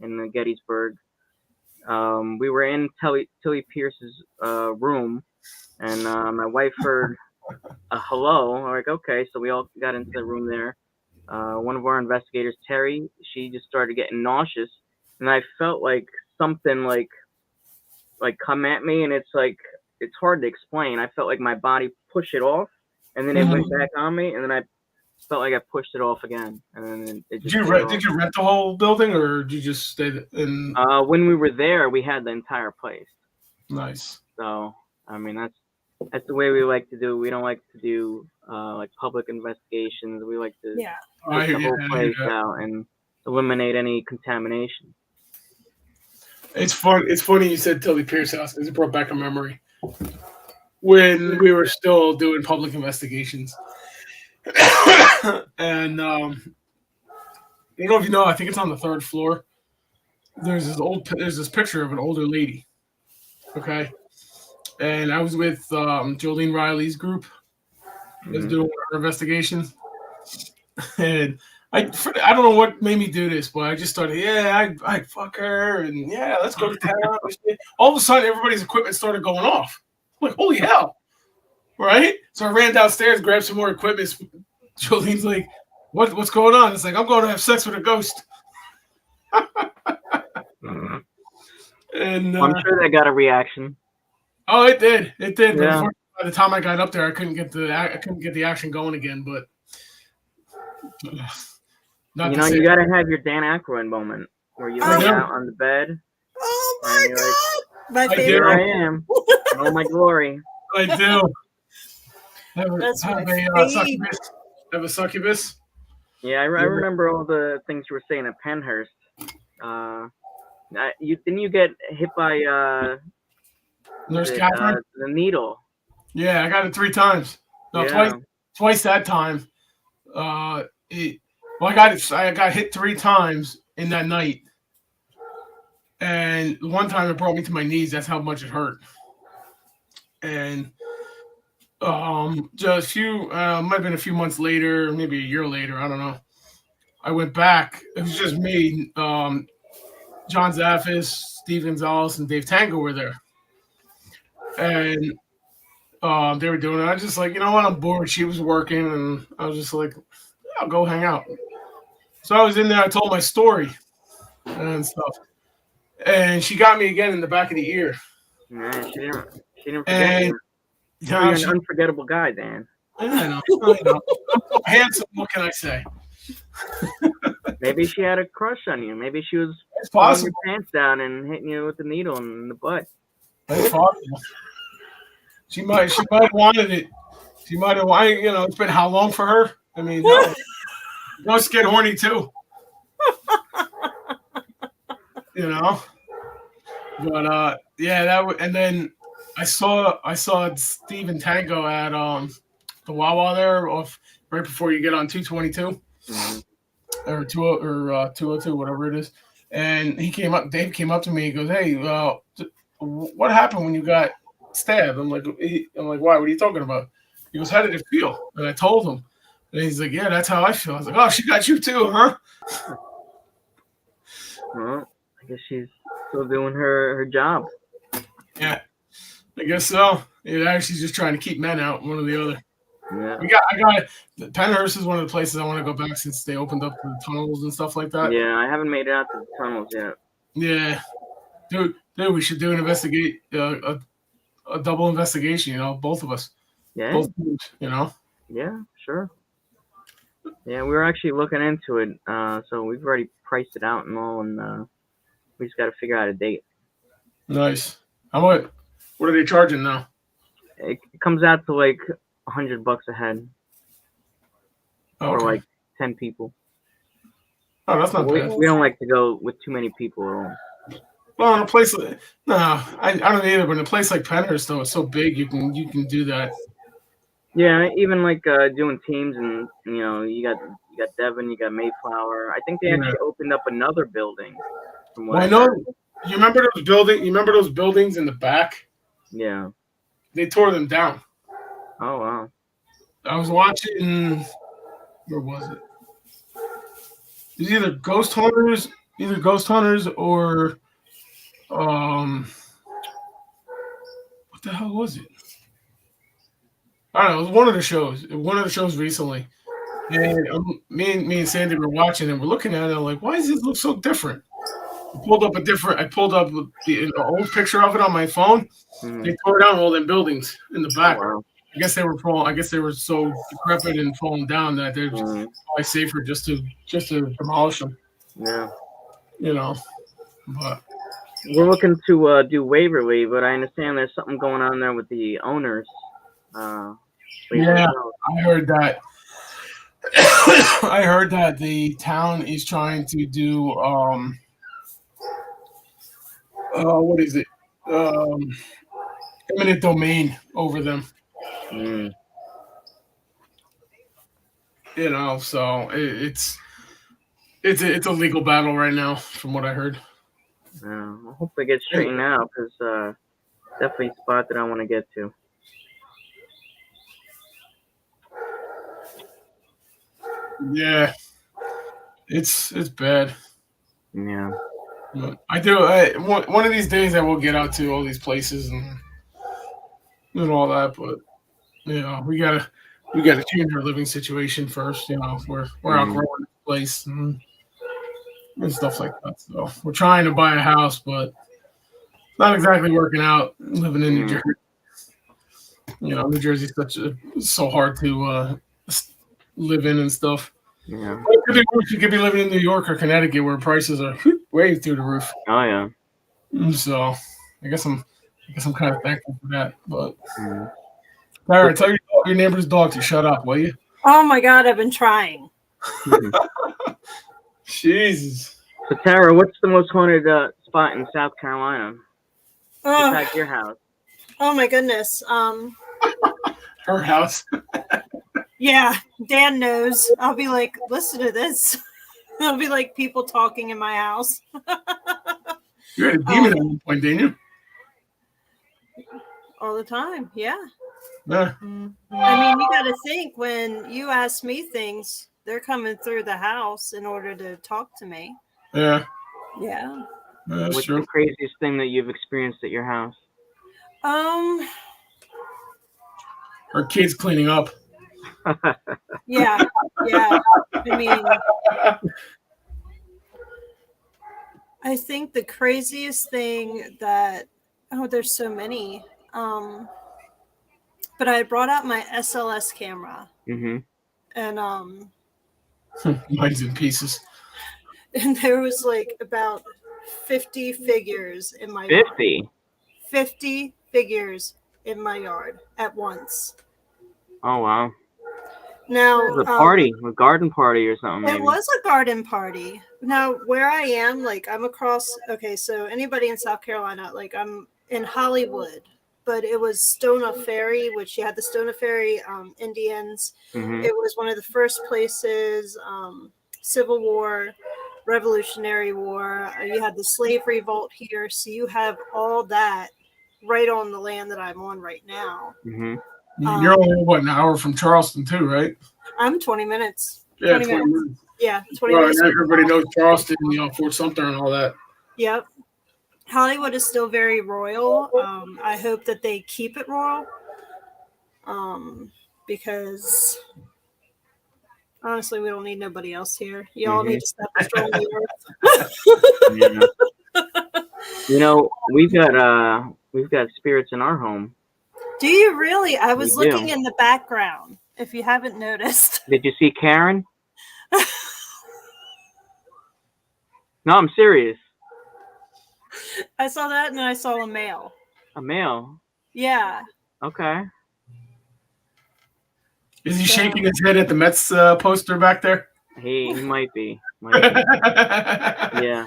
in the Gettysburg. We were in Tilly Pierce's room, and my wife heard a hello. I'm like, okay, so we all got into the room there. One of our investigators, Terry, she just started getting nauseous, and I felt like something like come at me, and it's hard to explain. I felt like my body pushed it off, and then it went back on me, and then I felt like I pushed it off again, and then it just. Did you rent the whole building, or did you just stay in? When we were there, we had the entire place. Nice. So I mean, that's the way we like to do. We don't like to do like public investigations. We like to take the whole place out and eliminate any contamination. It's fun. It's funny you said Tilly Pierce house because it brought back a memory when we were still doing public investigations. And I don't know if you know. I think it's on the 3rd floor. There's this picture of an older lady. Okay, and I was with Jolene Riley's group. Was doing her investigations, and I don't know what made me do this, but I just started. Yeah, I fuck her, and yeah, let's go to town. All of a sudden, everybody's equipment started going off. I'm like, holy hell! Right? So I ran downstairs, grabbed some more equipment. Jolene's like, what's going on? It's like, I'm going to have sex with a ghost. And I'm sure that got a reaction. Oh, it did. It did. Yeah. But by the time I got up there, I couldn't get the action going again. But you got to have your Dan Aykroyd moment where you lay out on the bed. Oh my god! Like, My favorite. Here I am. Oh my glory. I do. That's have my a favorite. succubus. Have a succubus. Yeah, I remember all the things you were saying at Penhurst. Didn't you get hit by Nurse Catherine. the needle? Yeah, I got it 3 times. No, Yeah. twice that time. I got it. I got hit 3 times in that night, and one time it brought me to my knees. That's how much it hurt. And just a few, might have been a few months later, maybe a year later. I don't know. I went back. It was just me, John Zaffis, Steve Gonzalez, and Dave Tango were there, and they were doing it. I was just like, you know what? I'm bored. She was working, and I was just like, I'll go hang out. So I was in there. I told my story and stuff, and she got me again in the back of the ear. Man, she didn't forget And you. You're an unforgettable guy, Dan. I know. I'm handsome. What can I say? Maybe she had a crush on you. Maybe she was It's pulling possible. your pants down and hitting you with the needle in the butt. It's possible. She might have wanted it. She might have wanted. It's been how long for her? I mean, ghosts get horny too. But yeah, and then I saw Steve and Tango at the Wawa there right before you get on 222 or 202, whatever it is. And Dave came up to me. He goes, "Hey, what happened when you got stabbed?" I'm like, "Why? What are you talking about?" He goes, "How did it feel?" And I told him, and he's like, "Yeah, that's how I feel." I was like, "Oh, she got you too, huh?" Well, I guess she's still doing her job. Yeah, I guess so. Yeah, she's just trying to keep men out, one or the other. Yeah. I got it. Penhurst is one of the places I want to go back since they opened up the tunnels and stuff like that. Yeah, I haven't made it out to the tunnels yet. Yeah, dude, we should do a double investigation. Both of us. Yeah. Both teams, Yeah, sure. Yeah, we were actually looking into it. So we've already priced it out and all, and we just got to figure out a date. Nice. What are they charging now? It comes out to like $100 a head. Okay. For like 10 people. Oh, that's not bad. We don't like to go with too many people at all. Well, in a place I don't either. But in a place like Penhurst, though, it's so big, you can do that. Yeah, even like doing teams, and you got Devon, you got Mayflower. I think they actually opened up another building. Well, I know. You remember those buildings? You remember those buildings in the back? Yeah. They tore them down. Oh wow. I was watching. Where was it? It was either Ghost Hunters or what the hell was it? I don't know. It was one of the shows recently, and me and Sandy were watching and we're looking at it like, why does it look so different? I pulled up the old picture of it on my phone. They tore down all them buildings in the back. Oh, wow. I guess they were so decrepit and falling down that they're probably safer just to demolish them. Yeah. But we're looking to do Waverly, but I understand there's something going on there with the owners. Yeah, I heard that. I heard that the town is trying to do what is it? Eminent domain over them. So it's a legal battle right now, from what I heard. I hope they get straightened out, because definitely a spot that I want to get to. Yeah, it's bad. Yeah. But I do. One of these days, I will get out to all these places and all that. But we gotta change our living situation first. We're outgrowing the place and stuff like that. So we're trying to buy a house, but it's not exactly working out. Living in New Jersey, New Jersey's so hard to live in and stuff. Yeah. It could be worse. You could be living in New York or Connecticut, where prices are way through the roof. Oh yeah. So I guess I'm kind of thankful for that. But Tara, tell your neighbor's dog to shut up, will you? Oh my God, I've been trying. Jesus. So Tara, what's the most haunted spot in South Carolina Oh, besides your house? oh my goodness. Her house. Yeah, Dan knows. I'll be like, listen to this. There'll be like people talking in my house. You had a demon at one point, didn't you? All the time. Yeah. Yeah. I mean, you got to think when you ask me things, they're coming through the house in order to talk to me. Yeah. Yeah. That's What's true. the craziest thing that you've experienced at your house? Her kids cleaning up. Yeah. Yeah. I mean, I think the craziest thing that, there's so many. But I brought out my SLS camera Mm-hmm. and Mine's in pieces. and there was like about 50 figures in my 50? yard. 50 figures in my yard at once. Oh, wow. Now, It was a party, a garden party or something, maybe. It was a garden party. Now, where I am, like I'm across, okay, so anybody in South Carolina, like I'm in Hollywood, but it was Stona Ferry, which you had the Stona Ferry Indians. Mm-hmm. It was one of the first places, Civil War, Revolutionary War. You had the slave revolt here. So you have all that right on the land that I'm on right now. Mm-hmm. You're only, what, an hour from Charleston, too, right? I'm 20 minutes. Yeah, 20 minutes. Yeah, 20 Well, minutes. everybody knows Charleston, Fort Sumter and all that. Yep. Hollywood is still very royal. I hope that they keep it royal. Because honestly, we don't need nobody else here. Y'all need to step strong the earth. Yeah. We've got spirits in our home. Do you really? I was We do. looking in the background, if you haven't noticed. Did you see Karen? No, I'm serious. I saw that and then I saw a male. A male? Yeah. Okay. Is he shaking his head at the Mets poster back there? He might be. Yeah.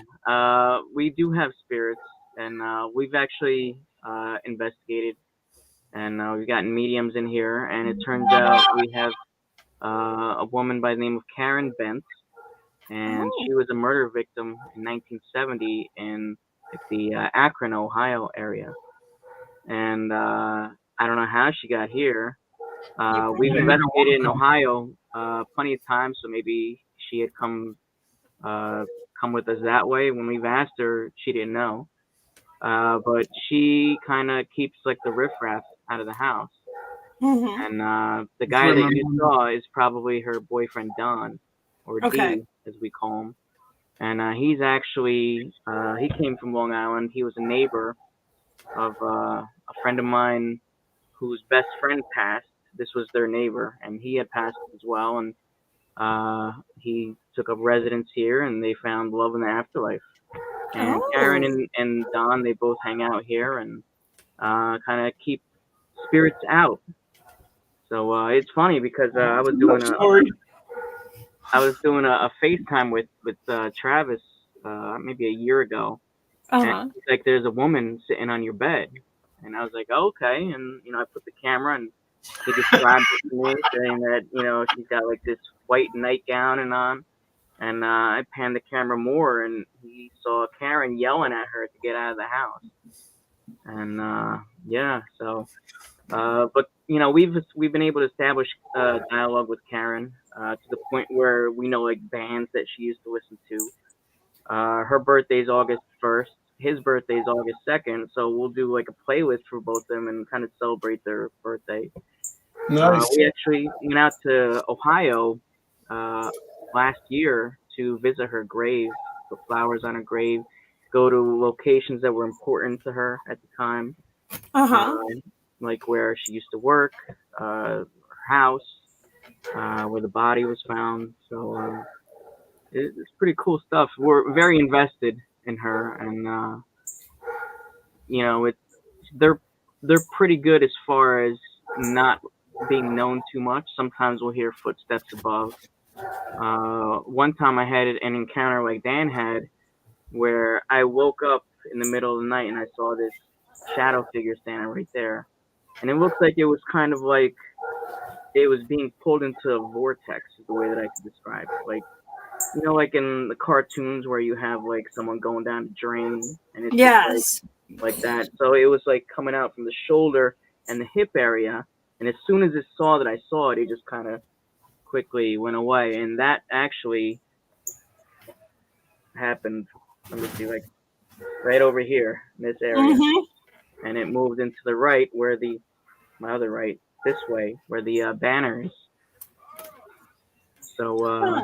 We do have spirits, and we've actually investigated, and we've gotten mediums in here, and it turns out we have a woman by the name of Karen Bentz, and she was a murder victim in 1970 in the Akron, Ohio area. And I don't know how she got here. We've investigated in Ohio plenty of times, so maybe she had come with us that way. When we've asked her, she didn't know. But she kind of keeps like the riffraff out of the house. Mm-hmm. And the guy that you saw is probably her boyfriend, Don, or D, as we call him. And he's actually, he came from Long Island. He was a neighbor of a friend of mine whose best friend passed. This was their neighbor, and he had passed as well. And he took up residence here, and they found love in the afterlife. And Karen and Don, they both hang out here and kind of keep spirits out. So it's funny because I was doing a FaceTime with Travis maybe a year ago. And he's like, there's a woman sitting on your bed. And I was like, oh, okay. And, I put the camera and he described it to me, saying that, she's got like this white nightgown and on. And I panned the camera more and he saw Karen yelling at her to get out of the house. And yeah, so, but, we've been able to establish dialogue with Karen to the point where we know like bands that she used to listen to. Her birthday's August 1st. His birthday is August 2nd, so we'll do like a playlist for both of them and kind of celebrate their birthday. Nice. We actually went out to Ohio last year to visit her grave, put flowers on her grave, go to locations that were important to her at the time, like where she used to work, her house, where the body was found. So it's pretty cool stuff. We're very invested in her, and they're pretty good as far as not being known too much. Sometimes we'll hear footsteps above. One time I had an encounter like Dan had, where I woke up in the middle of the night and I saw this shadow figure standing right there, and it looked like it was kind of like it was being pulled into a vortex, is the way that I could describe it. Like, like in the cartoons where you have like someone going down the drain, and it's Yes. just like that. So it was like coming out from the shoulder and the hip area, and as soon as it saw that I saw it, it just kind of quickly went away. And that actually happened, let me see, like right over here in this area. And it moved into the right where my other right, this way, where the banner is. So,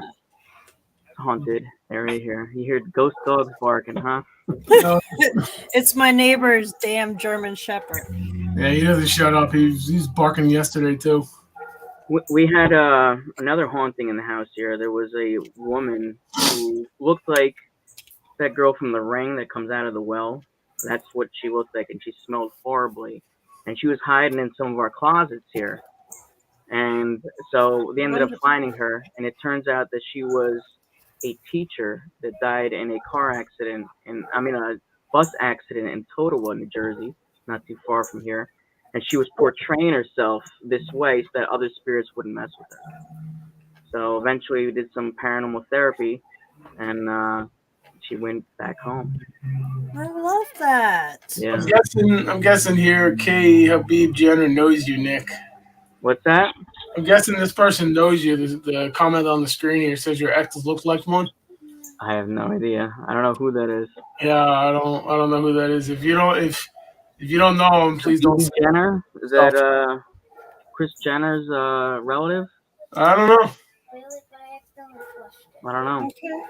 haunted area here. You hear ghost dogs barking, huh? It's my neighbor's damn German Shepherd. Yeah, he doesn't shut up. He's barking yesterday too. We had another haunting in the house here. There was a woman who looked like that girl from The Ring that comes out of the well. That's what she looked like, and she smelled horribly. And she was hiding in some of our closets here. And so they ended up finding her, and it turns out that she was a teacher that died in a car accident, a bus accident in Totowa, New Jersey, not too far from here. And she was portraying herself this way so that other spirits wouldn't mess with her. So eventually we did some paranormal therapy, and she went back home. I love that. Yeah. I'm guessing here K. Habib Jenner knows you, Nick. What's that? I'm guessing this person knows you. The comment on the screen here says your ex looks like one. I have no idea. I don't know who that is. Yeah, I don't know who that is. If you don't know him, please don't. Jenner? Is that Kris Jenner's relative? I don't know. I don't know. Okay.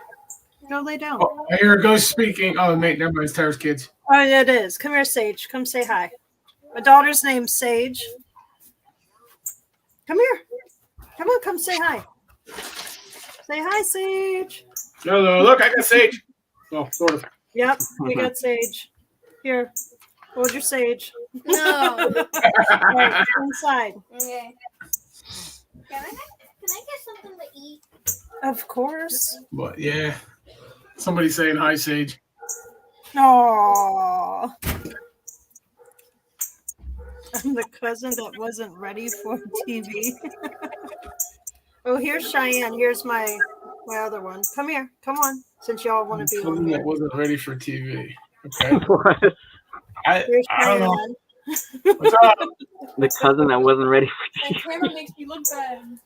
Go lay down. Oh, I hear a ghost speaking. Oh, mate, never mind. It's Tara's kids. Oh, yeah, it is. Come here, Sage. Come say hi. My daughter's name's Sage. Come here. Come on, come say hi. Say hi, Sage. No, look, I got Sage. Oh, sort of. Yep, we got Sage. Here, hold your Sage. No. All right, inside. Okay. Can I get something to eat? Of course. But yeah, somebody saying hi, Sage. Aww. I'm the cousin that wasn't ready for TV. Oh, here's Cheyenne. Here's my other one. Come here. Come on. Since y'all want to be on Something here. that wasn't ready for TV. Okay. What? Here's I don't know. Cheyenne. What's up? The cousin that wasn't ready for My TV. camera makes me look bad.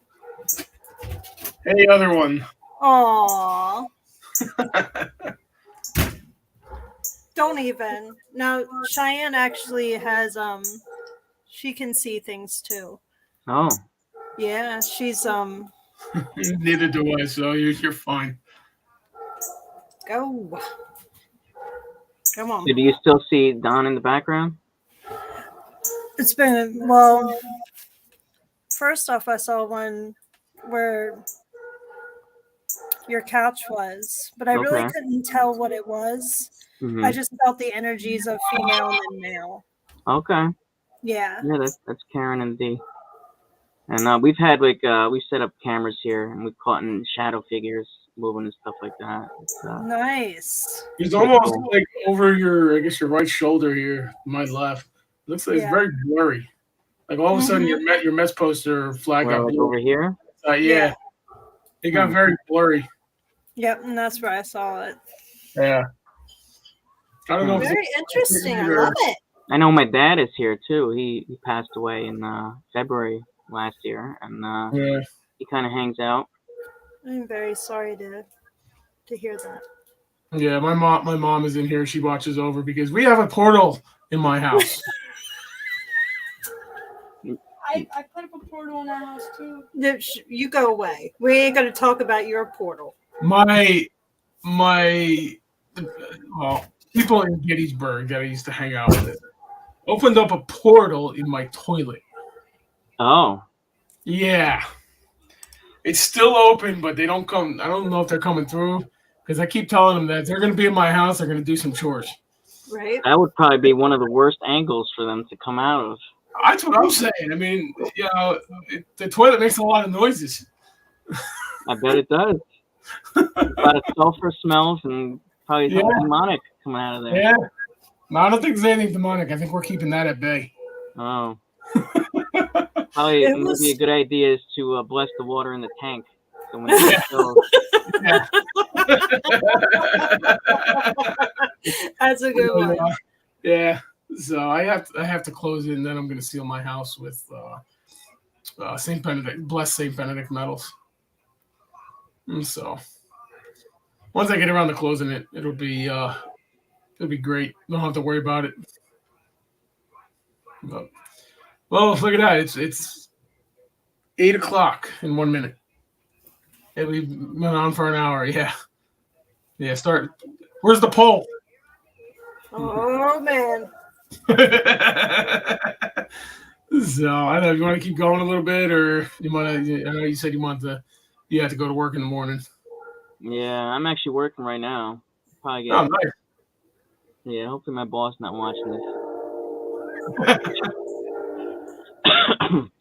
Hey, other one. Aww. Don't even. Now, Cheyenne actually has, she can see things too. Oh. Yeah, she's, Neither do I, so you're fine. go. Come on. So do you still see Don in the background? It's been, well, first off, I saw one where your couch was, but I really Okay. couldn't tell what it was. Mm-hmm. I just felt the energies of female and male. Okay. Yeah. Yeah, that's Karen and Dee. And we've had we set up cameras here, and we've caught in shadow figures moving and stuff like that. It's, Nice. It's almost like over your right shoulder here, my left. Looks like Yeah. it's very blurry. Like all of a sudden, your Mets poster flag got like blurry. over here. Yeah. It got very blurry. Yep, and that's where I saw it. Yeah. I don't know. If Very interesting. I love it. I know my dad is here too. He passed away in February last year, and yeah. he kind of hangs out. I'm very sorry to hear that. Yeah, my mom is in here. She watches over because we have a portal in my house. I put up a portal in our house too. You go away. We ain't going to talk about your portal. My people in Gettysburg that I used to hang out with opened up a portal in my toilet. Oh. Yeah. It's still open, but they don't come. I don't know if they're coming through because I keep telling them that if they're going to be in my house, they're going to do some chores. Right? That would probably be one of the worst angles for them to come out of. That's what I'm saying. I mean, the toilet makes a lot of noises. I bet it does. A lot of sulfur smells and probably something demonic coming out of there. Yeah. No, I don't think there's anything demonic. I think we're keeping that at bay. Oh. Probably maybe a good idea is to bless the water in the tank. So when it fills. Yeah. That's a good one. Yeah. So I have to close it, and then I'm going to seal my house with Saint Benedict, blessed Saint Benedict medals. And so once I get around to closing it, it'll be great. Don't have to worry about it. But, well, look at that. It's 8:00 in 1 minute. And we went on for an hour. Yeah. Start. Where's the poll? Oh man. So I don't know if you want to keep going a little bit, or you want to. I know you said you have to go to work in the morning. Yeah, I'm actually working right now. Probably get. Oh, nice. Yeah, hopefully my boss not watching this.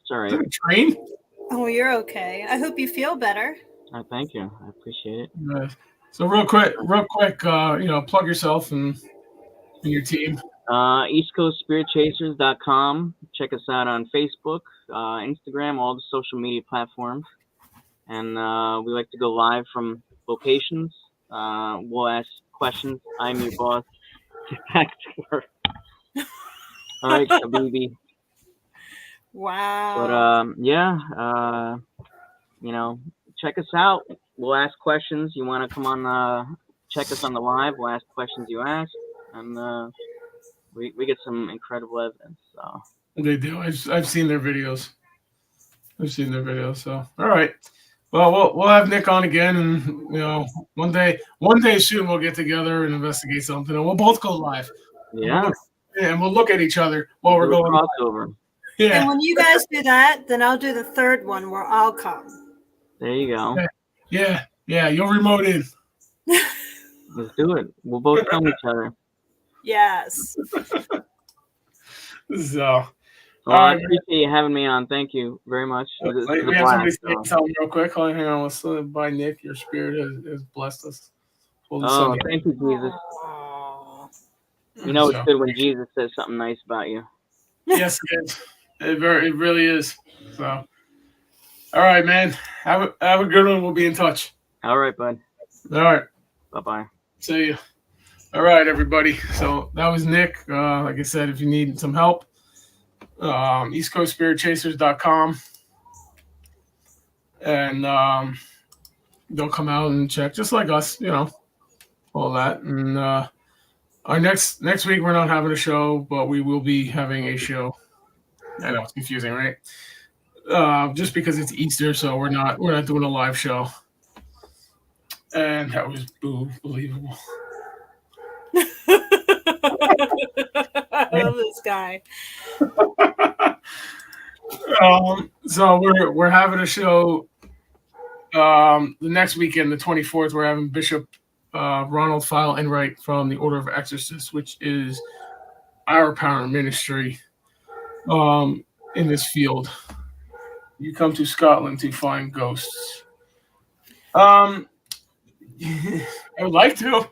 Sorry. Train? Oh, you're okay. I hope you feel better. Thank you. I appreciate it. Nice. So real quick, plug yourself and your team. EastCoastSpiritChasers.com. Check us out on Facebook, Instagram, all the social media platforms. And we like to go live from locations. We'll ask questions. I'm your boss. Get back to work. All right, Habibi. Wow. But check us out. We'll ask questions. You want to come on, check us on the live. We'll ask questions you ask, and we get some incredible evidence. So They do. I've seen their videos. So all right. Well, we'll have Nick on again, and one day soon we'll get together and investigate something, and we'll both go live. Yeah. And we'll look at each other while we're going crossover. Yeah. And when you guys do that, then I'll do the third one where I'll come. There you go. Yeah. You'll remote in. Let's do it. We'll both film each other. Yes. So. I appreciate you having me on. Thank you very much. We have somebody say something real quick. Hang on. Let's by Nick. Your spirit has blessed us. Oh, thank you, Jesus. You know it's good when Jesus says something nice about you. Yes, it is. It really is. So, all right, man. Have a good one. We'll be in touch. All right, bud. All right. Bye-bye. See you. All right, everybody. So that was Nick. Like I said, if you need some help, EastCoastSpiritChasers.com, and they'll come out and check, just like us, all that. And our next week we're not having a show, but we will be having a show. I know it's confusing, right? Just because it's Easter, so we're not doing a live show. And that was believable. I love this guy. So we're having a show the next weekend, the 24th. We're having Bishop Ronald File Enright from the Order of Exorcists, which is our power ministry in this field. You come to Scotland to find ghosts. I would like to.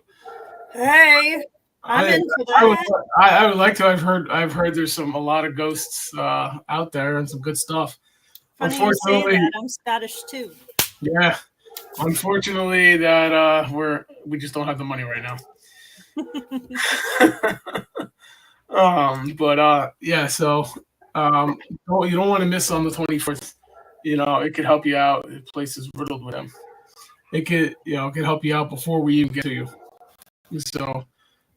Hey, I'm into that. I would like to. I've heard there's a lot of ghosts out there and some good stuff. Funny Unfortunately, you say that. I'm Scottish too. Yeah. Unfortunately, that we just don't have the money right now. So you don't want to miss on the 24th. It could help you out. The place is riddled with them. It could help you out before we even get to you. So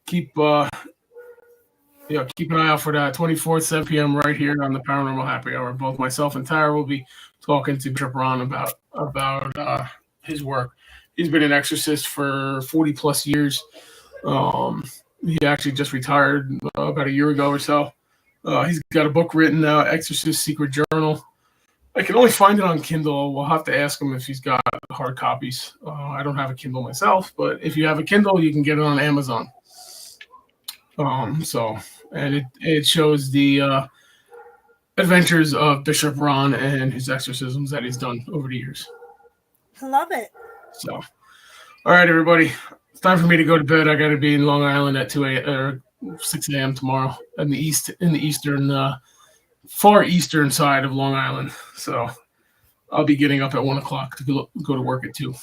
keep an eye out for that 24th, 7 p.m. right here on the Paranormal Happy Hour. Both myself and Tyra will be talking to Bishop Ron about his work. He's been an exorcist for 40 plus years. He actually just retired about a year ago or so. He's got a book written now, Exorcist Secret Journal. I can only find it on Kindle. We'll have to ask him if he's got hard copies. I don't have a Kindle myself, but if you have a Kindle, you can get it on Amazon. And it shows the adventures of Bishop Ron and his exorcisms that he's done over the years. I love it. So, all right, everybody, it's time for me to go to bed. I got to be in Long Island at 6 a.m. tomorrow in the eastern, far eastern side of Long Island. So, I'll be getting up at 1 o'clock to go to work at 2.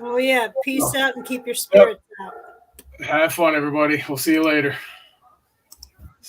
Oh yeah, peace out and keep your spirits out. Have fun, everybody. We'll see you later.